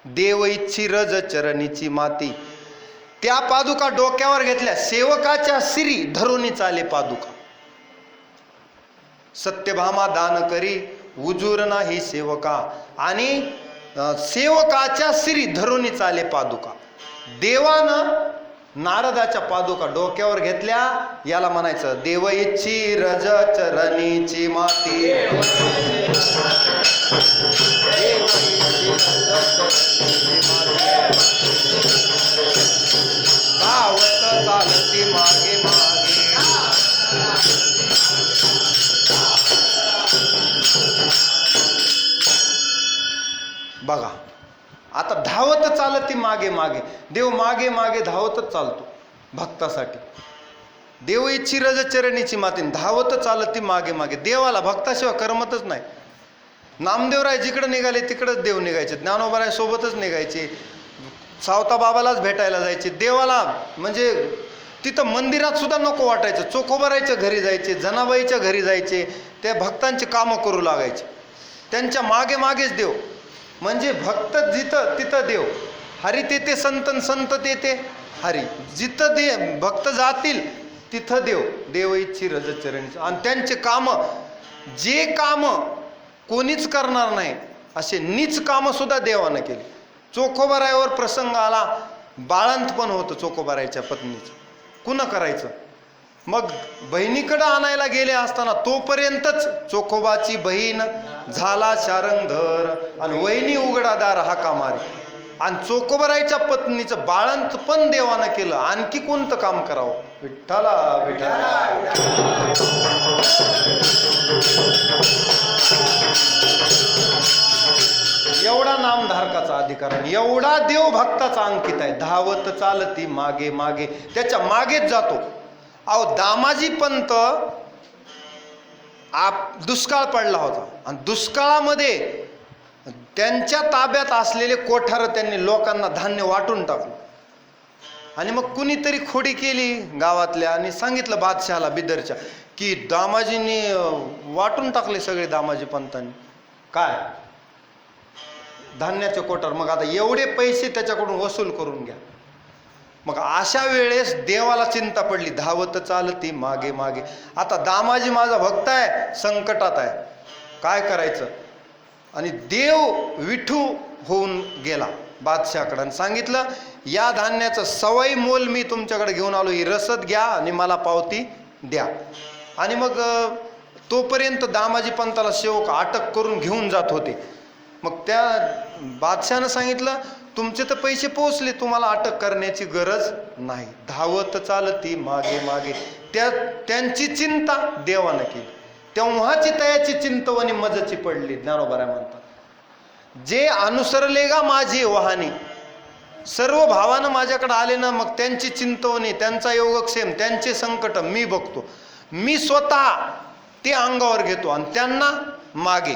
देव इच्छी रजचरणीची माती, त्या पादुका डोक्यावर घेतल्या, सेवकाच्या शिरी धरुनी चाले पादुका. सत्यभामा दान करी उजूर नाही सेवका, आणि सेवकाच्या शिरी धरुनी चाले पादुका. देवानं नारदाच्या पादुका डोक्यावर घेतल्या, याला म्हणायचं देव इच्छी रज चरणीची माती. धावत चालती मागे मागे. बघा आता धावत चालती मागे मागे, देव मागे मागे धावतच चालतो भक्तासाठी. देव इच्छी रज चरणीची माती, धावत चालती मागे मागे. देवाला भक्ताशिवाय करमतच नाही. नामदेवराय जिकडे निघाले तिकडेच देव निघायचे, ज्ञानोबाराय सोबतच निघायचे, सावता बाबालाच भेटायला जायचे. देवाला म्हणजे तिथं मंदिरात सुद्धा नको वाटायचं, चोखोबारायच्या घरी जायचे, जनाबाईच्या घरी जायचे, त्या भक्तांची कामं करू लागायचे, त्यांच्या मागे मागेच देव. म्हणजे भक्त जिथं तिथं देव, हरी तेथे संतन, संत तेथे हरी. जिथं भक्त जातील तिथं देव. देव इच्छी रज चरणीचं. आणि त्यांचे कामं, जे कामं कोणीच करणार नाही असे नीच कामं सुद्धा देवानं केली. चोखोबारायावर प्रसंग आला, बाळंत पण होतं चोकोबारायच्या पत्नीचं. कुणा करायचं? मग बहिणीकडं आणायला गेले असताना तोपर्यंतच चोखोबाची बहीण झाला शारंगधर आणि वहिनी उघडादार हाका मारी. आणि चोखोबारायच्या पत्नीचं बाळंत पण देवानं केलं. आणखी कोणतं काम करावं? विठ्ठला विठ्ठला. एवढा नामधारकाचा अधिकार आहे, एवढा देव भक्ताचा अंकित आहे. धावत चालती मागे मागे, त्याच्या मागेच जातो. अहो दामाजी पंत दुष्काळ पडला होता आणि दुष्काळामध्ये त्यांच्या ताब्यात असलेले कोठार त्यांनी लोकांना धान्य वाटून टाकलं. आणि मग कुणीतरी खोडी केली गावातल्या आणि सांगितलं बादशहाला बिदरच्या की दामाजींनी वाटून टाकले सगळे दामाजी पंतांनी काय धान्याचे कोठार. मग आता एवढे पैसे त्याच्याकडून वसूल करून घ्या. मग अशा वेळेस देवाला चिंता पडली. धावत चालती मागे मागे. आता दामाजी माझा भक्त आहे, संकटात आहे, काय करायचं? आणि देव विठू होऊन गेला बादशाहकडे आणि सांगितलं या धान्याचं सवय मोल मी तुमच्याकडे घेऊन आलो, ही रसद घ्या आणि मला पावती द्या. आणि मग तोपर्यंत दामाजी पंताला सेवक अटक करून घेऊन जात होते. मग त्या बादशाहनं सांगितलं तुमचे तर पैसे पोहोचले, तुम्हाला अटक करण्याची गरज नाही. धावत चालती मागे मागे. त्यांची चिंता देवानं केली. तेव्हाची तयाची चिंतवणी मजची पडली. ज्ञानोबा म्हणतात जे अनुसरले गा माझी वाहनी. सर्व भावानं माझ्याकडे आले ना, मग त्यांची चिंतवणी, त्यांचा योगक्षेम, त्यांचे संकट मी बघतो. मी स्वतः ते अंगावर घेतो आणि त्यांना मागे.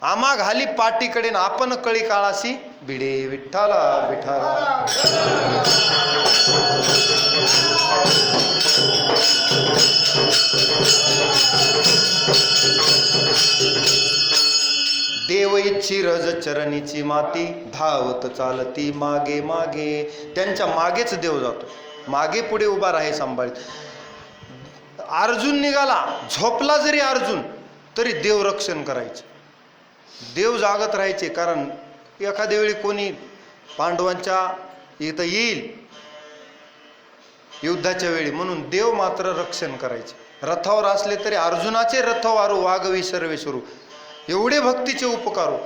आम्हा घाली पाठीकडे ना आपण कळी काळाशी भिडे. विठ्ठला विठ्ठला. देव इच्छी रज चरणीची माती. धावत चालती मागे मागे. त्यांच्या मागेच देव जातो, मागे पुढे उभा राहे सांभाळीत. अर्जुन निघाला, झोपला जरी अर्जुन तरी देव रक्षण करायचे, देव जागत राहायचे. कारण एखाद्या वेळी कोणी पांडवांच्या इथं येईल युद्धाच्या वेळी, म्हणून देव मात्र रक्षण करायचे. रथावर असले तरी अर्जुनाचे रथवारू वागवी सर्वे सुरू. एवढे भक्तीचे उपकारो.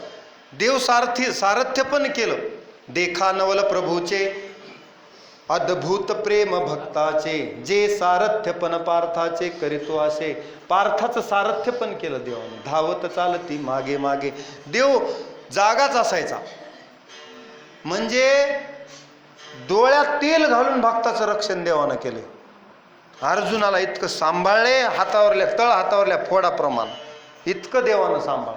देव सारथ्य पण केलं. देखा नवल प्रभूचे अद्भुत प्रेम भक्ताचे. जे सारथ्य पण पार्थाचे करीतो असे. पार्थाचं सारथ्य पण केलं देवाने. धावत चालती मागे मागे. देव जागाच असायचा. म्हणजे डोळ्यात तेल घालून भक्ताचं रक्षण देवानं केले. अर्जुनाला इतकं सांभाळले, हातावरल्या तळ हातावरल्या फोडाप्रमाण इतकं देवानं सांभाळ.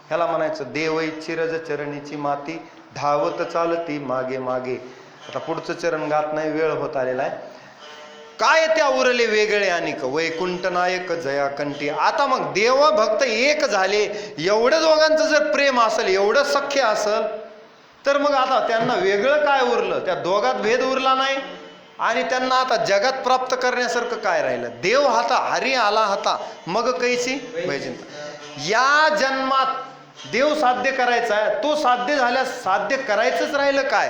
ह्याला म्हणायचं देव चिरज चरणीची माती. धावत चालती मागे मागे. आता पुढचं चरण गात नाही, वेळ होत आलेला आहे. काय त्या उरले वेगळे अनिक. वैकुंठ नायक जया कंठी. आता मग देव भक्त एक झाले. एवढं दोघांचं जर प्रेम असेल, एवढं सख्य असेल, तर मग आता त्यांना वेगळं काय उरलं? त्या दोघात भेद उरला नाही आणि त्यांना आता जगात प्राप्त करण्यासारखं काय राहिलं? देव हाता हरी आला हाता मग कैसी वैचिंता. या जन्मात देव साध्य करायचा आहे, तो साध्य झाल्यास साध्य करायचंच राहिलं काय?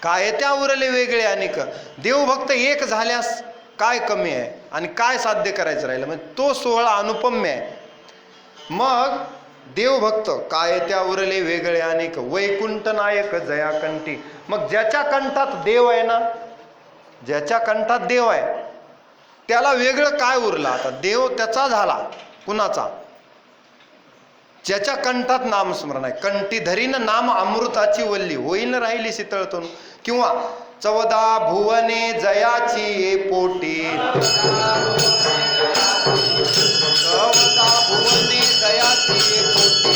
काय त्या उरले वेगळे अनेक. देवभक्त एक झाल्यास काय कमी आहे आणि काय साध्य करायचं राहिलं? म्हणजे तो सोहळा अनुपम्य आहे. मग देवभक्त काय त्या उरले वेगळे अनेक. वैकुंठ नायक जया कंठी. मग ज्याच्या कंठात देव आहे ना, ज्याच्या कंठात देव आहे त्याला वेगळं काय उरलं? आता देव त्याचा झाला. कुणाचा? ज्याच्या कंठात नामस्मरण आहे. कंठी धरीन नाम अमृताची वल्ली. होईन राहिली शीतळतून. किंवा 14 भुवने जयाची ये पोटी. 14 भुवने जयाची ये पोटी.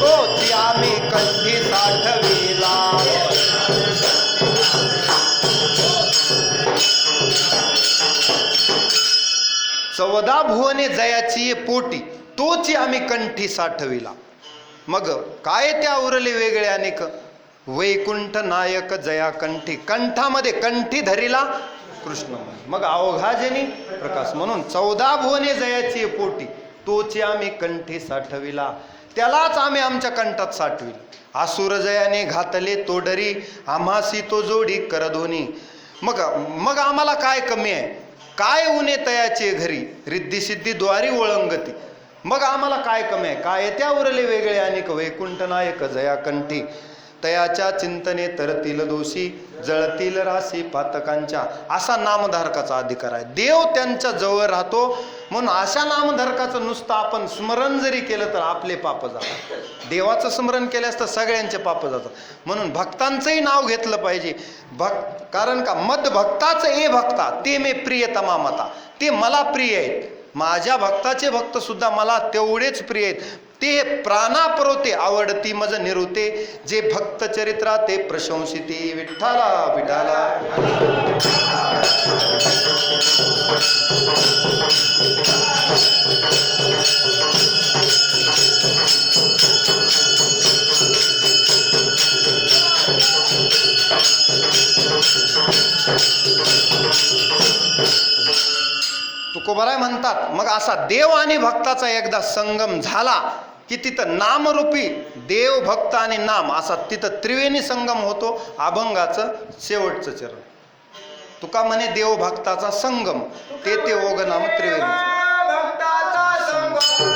तोची आम्ही कंठी साठविला. 14 भुवने जयाची पोटी. तोची आम्ही कंठी साठविला. मग काय त्या उरले वेगळे अनेक. वैकुंठ नायक जया कंठी. कंठामध्ये कंठी धरिला कृष्ण. मग अवघाजनी प्रकाश. म्हणून 14 भुवने जयाची पोटी. तोची आम्ही कंठी साठविला. त्यालाच आम्ही आमच्या कंठात साठविला. आसुरजयाने घातले तोडरी, आम्हासी तो जोडी करधोनी. मग मग आम्हाला काय कमी आहे, काय उणे तयाचे घरी, रिद्धी सिद्धी द्वारी ओळंगती. मग आम्हाला काय कमी आहे, काय त्या उरले वेगळे अनेक, वैकुंठ नायक जया कंठी. तयाच्या चिंतने तरतील दोषी, जळतील राशी पातकांच्या. असा नामधारकाचा अधिकार आहे. देव त्यांच्या जवळ राहतो, म्हणून अशा नामधारकाचं नुसतं आपण स्मरण जरी केलं तर आपले पाप जातात. देवाचं स्मरण केल्यास तर सगळ्यांचे पाप जातात. म्हणून भक्तांचंही नाव घेतलं पाहिजे. कारण का मद भक्ताच ए भक्ता ते मे प्रियतमा मता. ते मला प्रिय आहेत. माझ्या भक्ताचे भक्त सुद्धा मला तेवढेच प्रिय आहेत. ते प्राणापरोते आवडती मज निरुते, जे भक्त चरित्रा ते प्रशंसिती. विठ्ठला विठाला. तुकोबाराय म्हणतात, मग असा देव आणि भक्ताचा एकदा संगम झाला की तिथं नामरूपी देव भक्त आणि नाम असा तिथं त्रिवेणी संगम होतो. अभंगाचं शेवटचं चरण. तुका म्हणे देव भक्ताचा संगम, ते ओघ नाम त्रिवेणी. भक्ताचा संगम.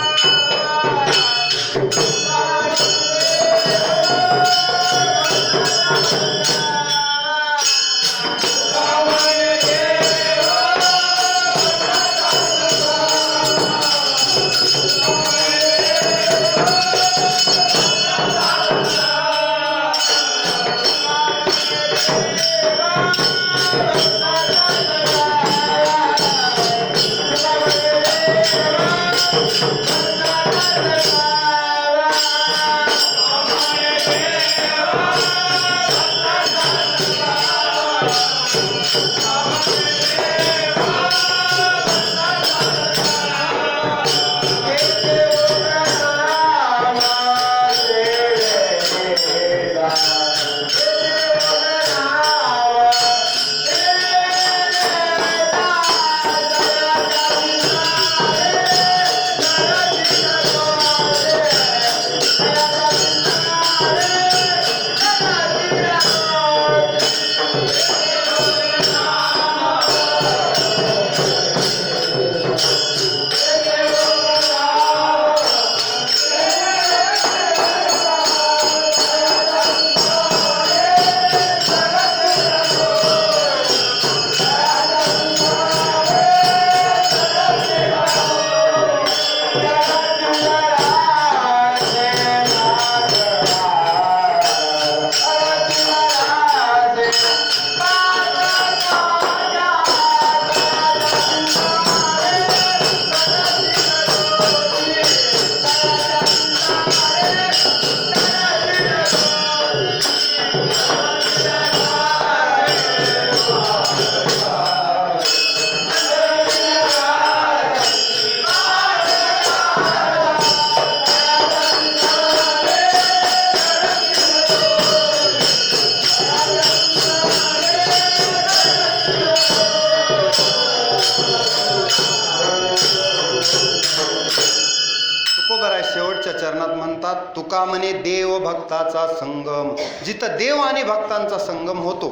शेवटच्या चरणात म्हणतात, तुका म्हणे देव भक्ताचा संगम. जिथं देव आणि भक्तांचा संगम होतो,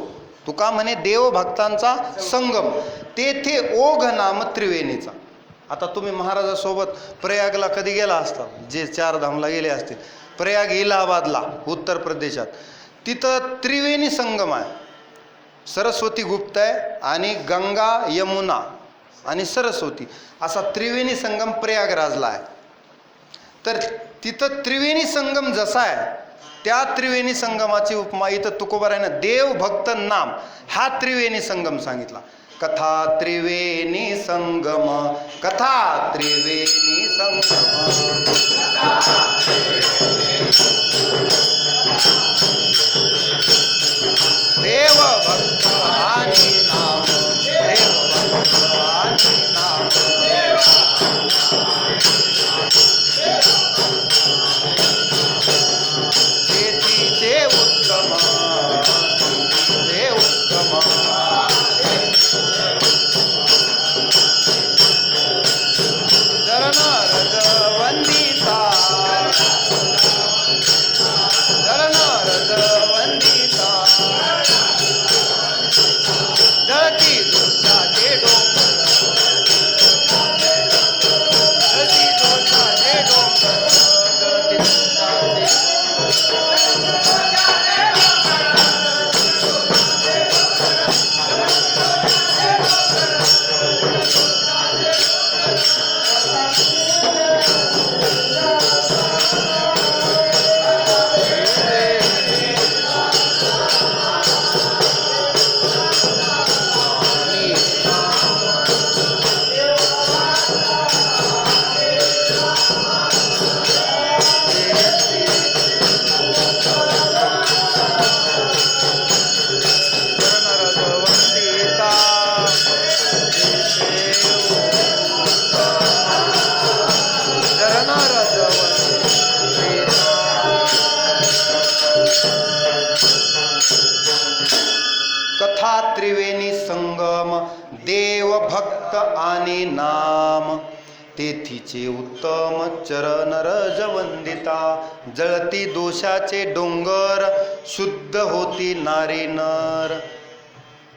तुका म्हणे देव भक्तांचा संगम, तेथे ओघ नाम त्रिवेणीचा. आता तुम्ही महाराजासोबत प्रयागला कधी गेला असता, जे 4 धामला गेले असतील, प्रयाग इलाहाबादला उत्तर प्रदेशात, तिथं त्रिवेणी संगम आहे. सरस्वती गुप्त आहे आणि गंगा यमुना आणि सरस्वती असा त्रिवेणी संगम प्रयागराजला आहे. तर तिथं त्रिवेणी संगम जसा आहे, त्या त्रिवेणी संगमाची उपमा इथं तुकोबारायनं देव भक्त नाम हा त्रिवेणी संगम सांगितला. कथा त्रिवेणी संगम, कथा त्रिवेणी संगम, देव भक्त आणि नाम, देव भक्त आणि नाम, शेतीचे उत्तम, ते उत्तम, चरण रज वंदिता भक्त आणि नाम, तेथीचे उत्तम चरण रज वंदिता. जळती दोषाचे डोंगर, शुद्ध होती नारी नर.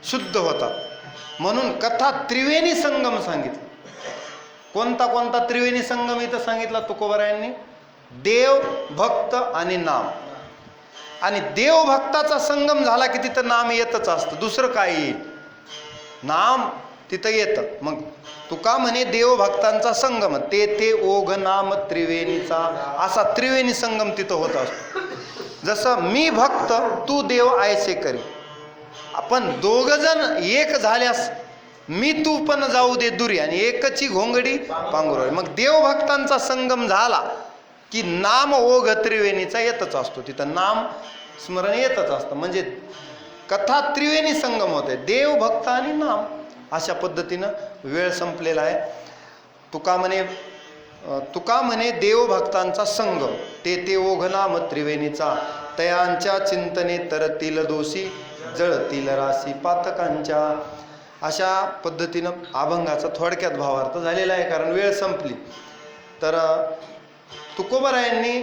शुद्ध होता म्हणून कथा त्रिवेणी संगम सांगितलं. कोणता कोणता त्रिवेणी संगम इथं सांगितला तुकोबारायांनी? देव, भक्त आणि नाम. आणि देव भक्ताचा संगम झाला की तिथं नाम येतच असतं, दुसरं काय येईल? नाम तिथं येतं. मग तुका म्हणे देव भक्तांचा संगम, ते ओघ नाम त्रिवेणीचा. असा त्रिवेणी संगम तिथं होत असतो. जसं मी भक्त तू देव ऐसे करी. आपण दोघ जण एक झाल्यास मी तू पण जाऊ दे दुरी, आणि एकची घोंगडी पांघरुळे. मग देवभक्तांचा संगम झाला की नाम ओघ त्रिवेणीचा येतच असतो. तिथं नाम स्मरण येतच असतं. म्हणजे कथा त्रिवेणी संगम होते, देव, भक्त आणि नाम. अशा पद्धतीनं वेळ संपलेला आहे. तुका म्हणे देवभक्तांचा संगम, ते ओघ नाम त्रिवेणीचा. तयांच्या चिंतने तरतील दोषी, जळतील राशी पातकांच्या. अशा पद्धतीनं अभंगाचा थोडक्यात भावार्थ झालेला आहे, कारण वेळ संपली. तर तुकोबारायांनी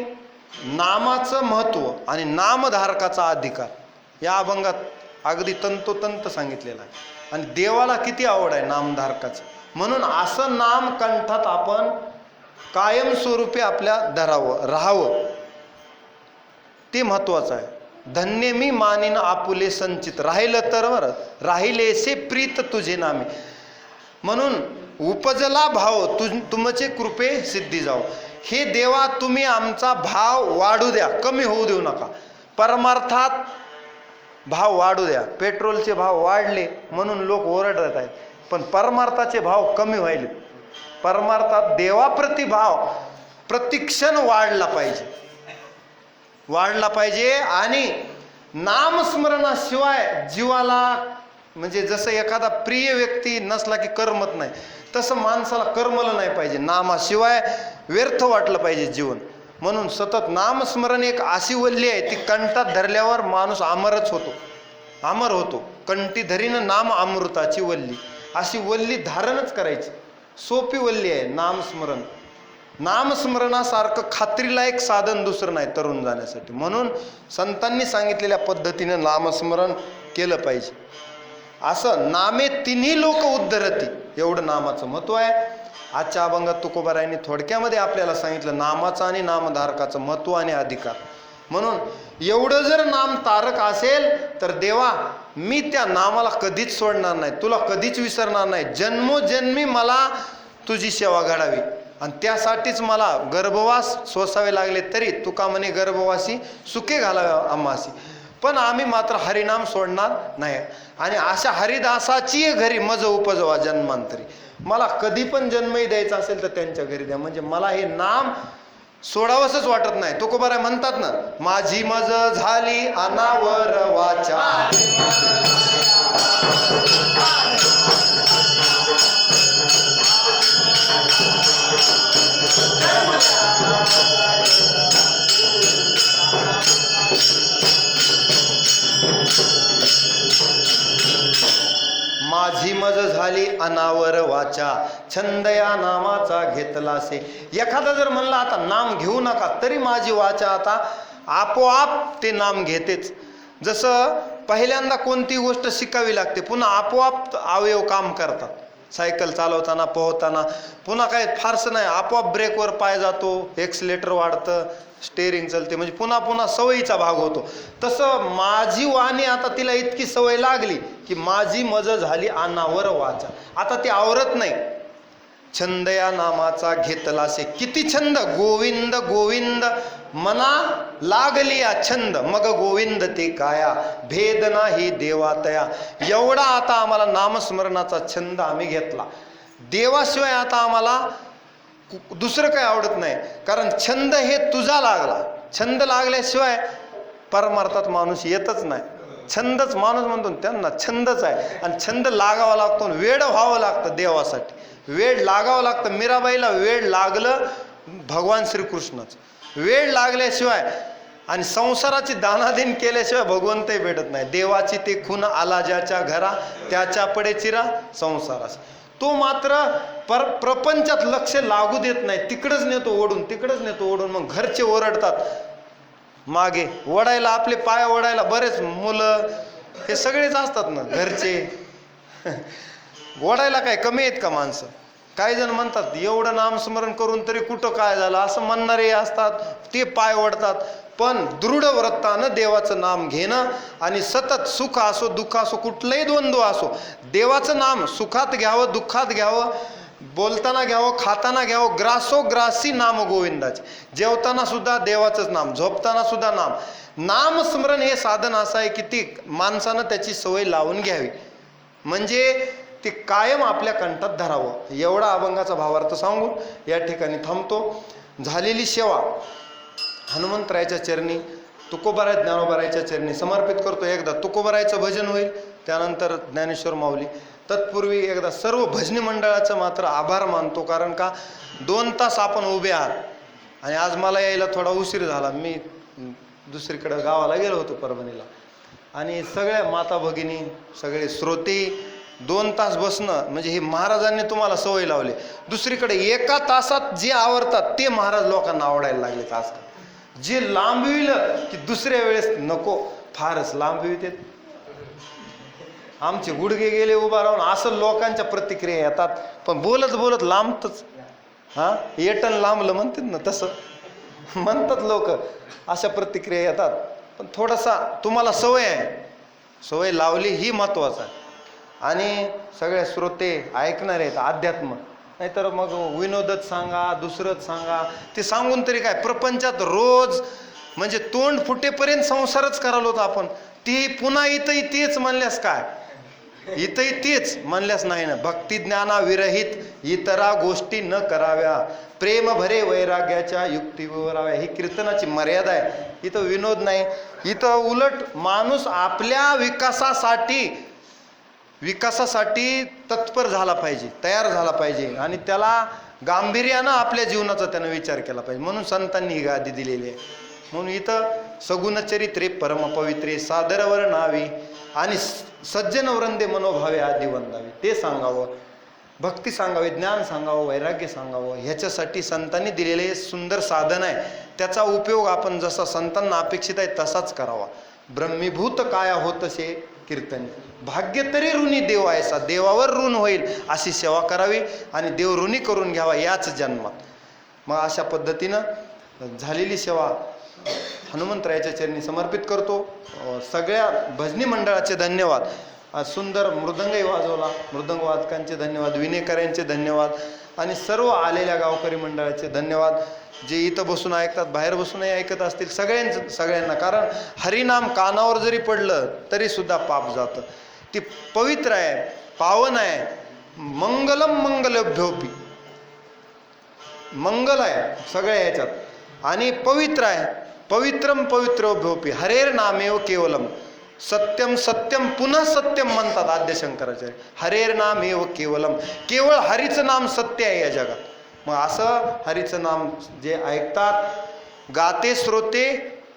नामाचं महत्त्व आणि नामधारकाचा अधिकार या अभंगात अगदी तंतोतंत सांगितलेला आहे. आणि देवाला किती आवड आहे नामधारकाचं, म्हणून असं नाम कंठात आपण कायमस्वरूपी आपल्या राहावं, ते महत्त्वाचं आहे. धन्य मी मानिन आपुले संचित, राहिलं तर बरं राहिलेसे प्रीत तुझे नामे. म्हणून उपजला भाव तुमचे कृपे सिद्धी जाओ. हे देवा तुम्ही आमचा भाव वाढू द्या, कमी होऊ देऊ नका. परमार्थात भाव वाढू द्या. पेट्रोलचे भाव वाढले म्हणून लोक ओरडत आहेत, पण परमार्थाचे भाव कमी व्हायले. परमार्थात देवाप्रती भाव प्रतिक्षण वाढला पाहिजे. आणि नामस्मरणाशिवाय जीवाला, म्हणजे जसं एखादा प्रिय व्यक्ती नसला की करमत नाही, तसं माणसाला करमलं नाही पाहिजे. नामाशिवाय व्यर्थ वाटलं पाहिजे जीवन. म्हणून सतत नामस्मरण एक अशी वल्ली आहे, ती कंठात धरल्यावर माणूस अमर होतो. कंठी धरीनं नाम अमृताची वल्ली, अशी वल्ली धारणच करायची. सोपी वल्ली आहे नामस्मरण. नामस्मरणासारखं खात्रीलायक साधन दुसरं नाही तरुण जाण्यासाठी. म्हणून संतांनी सांगितलेल्या पद्धतीनं नामस्मरण केलं पाहिजे. असं नामे तिन्ही लोक उद्धरती, एवढं नामाचं महत्त्व आहे. आजच्या अभंगात तुकोबारायांनी थोडक्यामध्ये आपल्याला सांगितलं नामाचं आणि नामधारकाचं महत्त्व आणि अधिकार. म्हणून एवढं जर नाम तारक असेल तर देवा मी त्या नामाला कधीच सोडणार नाही, तुला कधीच विसरणार नाही. जन्मोजन्मी मला तुझी सेवा घडावी, आणि त्यासाठीच मला गर्भवास सोसावे लागले तरी तुका म्हणे गर्भवासी सुखे घालावे आम्हासी. पण आम्ही मात्र हरिनाम सोडणार नाही. आणि अशा हरिदासाची घरी मज उपजवा जन्मांतरी. मला कधी पण जन्मही द्यायचा असेल तर त्यांच्या घरी द्या. म्हणजे मला हे नाम सोडावंसच वाटत नाही. तुकोबाराय म्हणतात ना, माझी मज झाली अनावर वाचा, माझी मज झाली अनावर वाचा, छंद या नामाचा घेतलासे. एखादा जर म्हणला आता नाम घेऊ नका, तरी माझी वाचा आता आपोआप ते नाम घेतेच. जसं पहिल्यांदा कोणती गोष्ट शिकावी लागते, पुन्हा आपोआप अवयव काम करतात. सायकल चालवताना, पोहताना पुन्हा काय फारसं नाही, आपोआप ब्रेकवर पाय जातो, एक्सिलेटर वाढतं, स्टेअरिंग चालते, म्हणजे पुन्हा पुन्हा सवयीचा भाग होतो. तसं माझी वाणी आता तिला इतकी सवय लागली की माझी मज झाली अनावर वाचा, आता ती आवरत नाही. छंद या नामाचा घेतलासे, किती छंद, गोविंद गोविंद मना लागली या छंद, मग गोविंद ते काया, भेद नाही देवातया. एवढा आता आम्हाला नामस्मरणाचा छंद आम्ही घेतला, देवाशिवाय आता आम्हाला दुसरं काही आवडत नाही. कारण छंद हे तुझा लागला, छंद लागल्याशिवाय परमार्थात माणूस येतच नाही. छंदच माणूस म्हणतो त्यांना छंदच आहे, आणि छंद लागावा लागतो, वेड व्हावं लागतं देवासाठी, वेड लागावं लागतं. मीराबाईला वेड लागलं भगवान श्रीकृष्णच. वेड लागल्याशिवाय आणि संसाराची दानाधीन केल्याशिवाय भगवंतही भेटत नाही. देवाची ते खून आला ज्याच्या घरा, त्याच्या पडे चिरा संसारास. तो मात्र प्रपंचात लक्ष लागू देत नाही, तिकडंच नेतो ओढून, तिकडंच नेतो ओढून. मग घरचे ओरडतात मागे, ओढायला आपले पाय ओढायला बरेच मुलं हे सगळेच असतात ना घरचे. ओढायला काय कमी आहेत का माणसं? काही जण म्हणतात एवढं नामस्मरण करून तरी कुठं काय झालं असं म्हणणारे असतात, ते पाय ओढतात. पण दृढ व्रतानं देवाचं नाम घेणं आणि सतत सुख असो दुःख असो कुठलंही द्वंद्व असो देवाचं नाम सुखात घ्यावं दुःखात घ्यावं, बोलताना घ्यावं खाताना घ्यावं. ग्रासोग्रासी नाम गोविंदाचे, जेवताना सुद्धा देवाचंच नाम, झोपताना सुद्धा नाम. नामस्मरण हे साधन असं आहे की ती माणसानं त्याची सवय लावून घ्यावी, म्हणजे ते कायम आपल्या कंठात धरावं. एवढा अभंगाचा भावार्थ सांगून या ठिकाणी थांबतो. झालेली सेवा हनुमंतरायाच्या चरणी, तुकोबाराय ज्ञानोबारायच्या चरणी समर्पित करतो. एकदा तुकोबारायचं भजन होईल, त्यानंतर ज्ञानेश्वर माऊली. तत्पूर्वी एकदा सर्व भजनी मंडळाचं मात्र आभार मानतो, कारण का 2 तास आपण उभे आहात आणि आज मला यायला थोडा उशीर झाला. मी दुसरीकडं गावाला गेलो होतो परभणीला, आणि सगळ्या माता भगिनी सगळे श्रोते 2 तास बसणं म्हणजे हे महाराजांनी तुम्हाला सवय लावली. दुसरीकडे 1 तासात जे आवडतात ते महाराज लोकांना आवडायला लागलेत आजकाल. जे लांबविलं की दुसऱ्या वेळेस नको, फारच लांबविते. आमचे गुडघे गेले उभा राहून असं लोकांच्या प्रतिक्रिया येतात. पण बोलत बोलत लांबतच, हां येटन लांबलं म्हणतात ना तसं म्हणतात लोक, अशा प्रतिक्रिया येतात. पण थोडासा तुम्हाला सवय आहे, सवय लावली ही महत्त्वाचं आहे. आणि सगळे श्रोते ऐकणार आहेत अध्यात्म, नाहीतर मग विनोदच सांगा दुसरंच सांगा. ते सांगून तरी काय, प्रपंचात रोज म्हणजे तोंड फुटेपर्यंत संसारच करायला होता आपण. ती पुन्हा इथंही तेच म्हणल्यास काय, इथंही तेच म्हणल्यास नाही ना. भक्ती ज्ञाना विरहित इतरा गोष्टी न कराव्या, प्रेम भरे वैराग्याच्या युक्तीवर राहाव्या. ही कीर्तनाची मर्यादा आहे. इथं विनोद नाही, इथं उलट माणूस आपल्या विकासासाठी तत्पर झाला पाहिजे, तयार झाला पाहिजे, आणि त्याला गांभीर्यानं आपल्या जीवनाचा त्यानं विचार केला पाहिजे. म्हणून संतांनी ही गादी दिलेली आहे. म्हणून इथं सगुणचरित्रे परमपवित्रे सादरवर नावी आणि सज्जन वृंदे मनोभावे आदि वंदावे, ते सांगावं, भक्ती सांगावी, ज्ञान सांगावं, वैराग्य सांगावं. ह्याच्यासाठी संतांनी दिलेले सुंदर साधन आहे. त्याचा उपयोग आपण जसा संतांना अपेक्षित आहे तसाच करावा. ब्रह्मीभूत काया होतसे कीर्तन, भाग्य तरी ऋणी देव आहेसा, देवावर ऋण होईल अशी सेवा करावी आणि देव ऋणी करून घ्यावा याच जन्मात. मग अशा पद्धतीनं झालेली सेवा हनुमंतरायाच्या चरणी समर्पित करतो. सगळ्या भजनी मंडळाचे धन्यवाद. सुंदर मृदंगही वाजवला, मृदंग वादकांचे धन्यवाद, विनेकऱ्यांचे धन्यवाद, आणि सर्व आलेल्या गावकरी मंडळाचे धन्यवाद. जे इथं बसून ऐकतात, बाहेर बसूनही ऐकत असतील, सगळ्यांना. कारण हरिनाम कानावर जरी पडलं तरी सुद्धा पाप जातं. ती पवित्र आहे, पावन आहे. मंगलम मंगलभ्योपी, मंगल आहे सगळ्या ह्याच्यात, आणि पवित्र आहे. पवित्रम पवित्रोभ्योपी हरेर नामेव केवलम, सत्यम सत्यम पुन्हा सत्यम म्हणतात आद्य शंकराचार्य. हरेर नामेव केवलम, केवळ हरीचं नाम सत्य आहे या जगात. मग असं हरीचं नाम जे ऐकतात, गाते श्रोते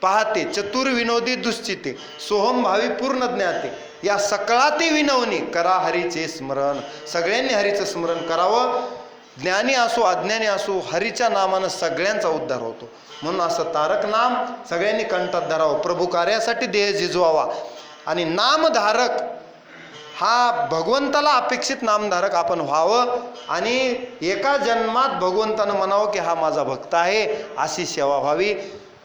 पाहते, चतुर विनोदी दुश्चिते, सोहम भावी पूर्ण ज्ञाते, या सकळाते विनवणी करा हरीचे स्मरण. सगळ्यांनी हरीचं स्मरण करावं. ज्ञानी असो अज्ञानी असो, हरीच्या नामानं सगळ्यांचा उद्धार होतो. म्हणून असं तारक नाम सगळ्यांनी कंठात धरावं. प्रभू कार्यासाठी देह झिजवावा. आणि नामधारक हा भगवंताला अपेक्षित नामधारक आपण व्हावं, आणि एका जन्मात भगवंतानं म्हणावं की हा माझा भक्त आहे, अशी सेवा व्हावी,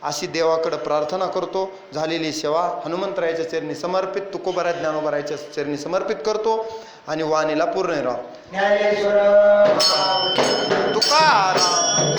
अशी देवाकडे प्रार्थना करतो. झालेली सेवा हनुमंतरायाच्या चरणी समर्पित, तुकोबाराय ज्ञानोबारायच्या चरणी समर्पित करतो, आणि वाणीला पूर्ण राव. ज्ञानेश्वर तुकाराम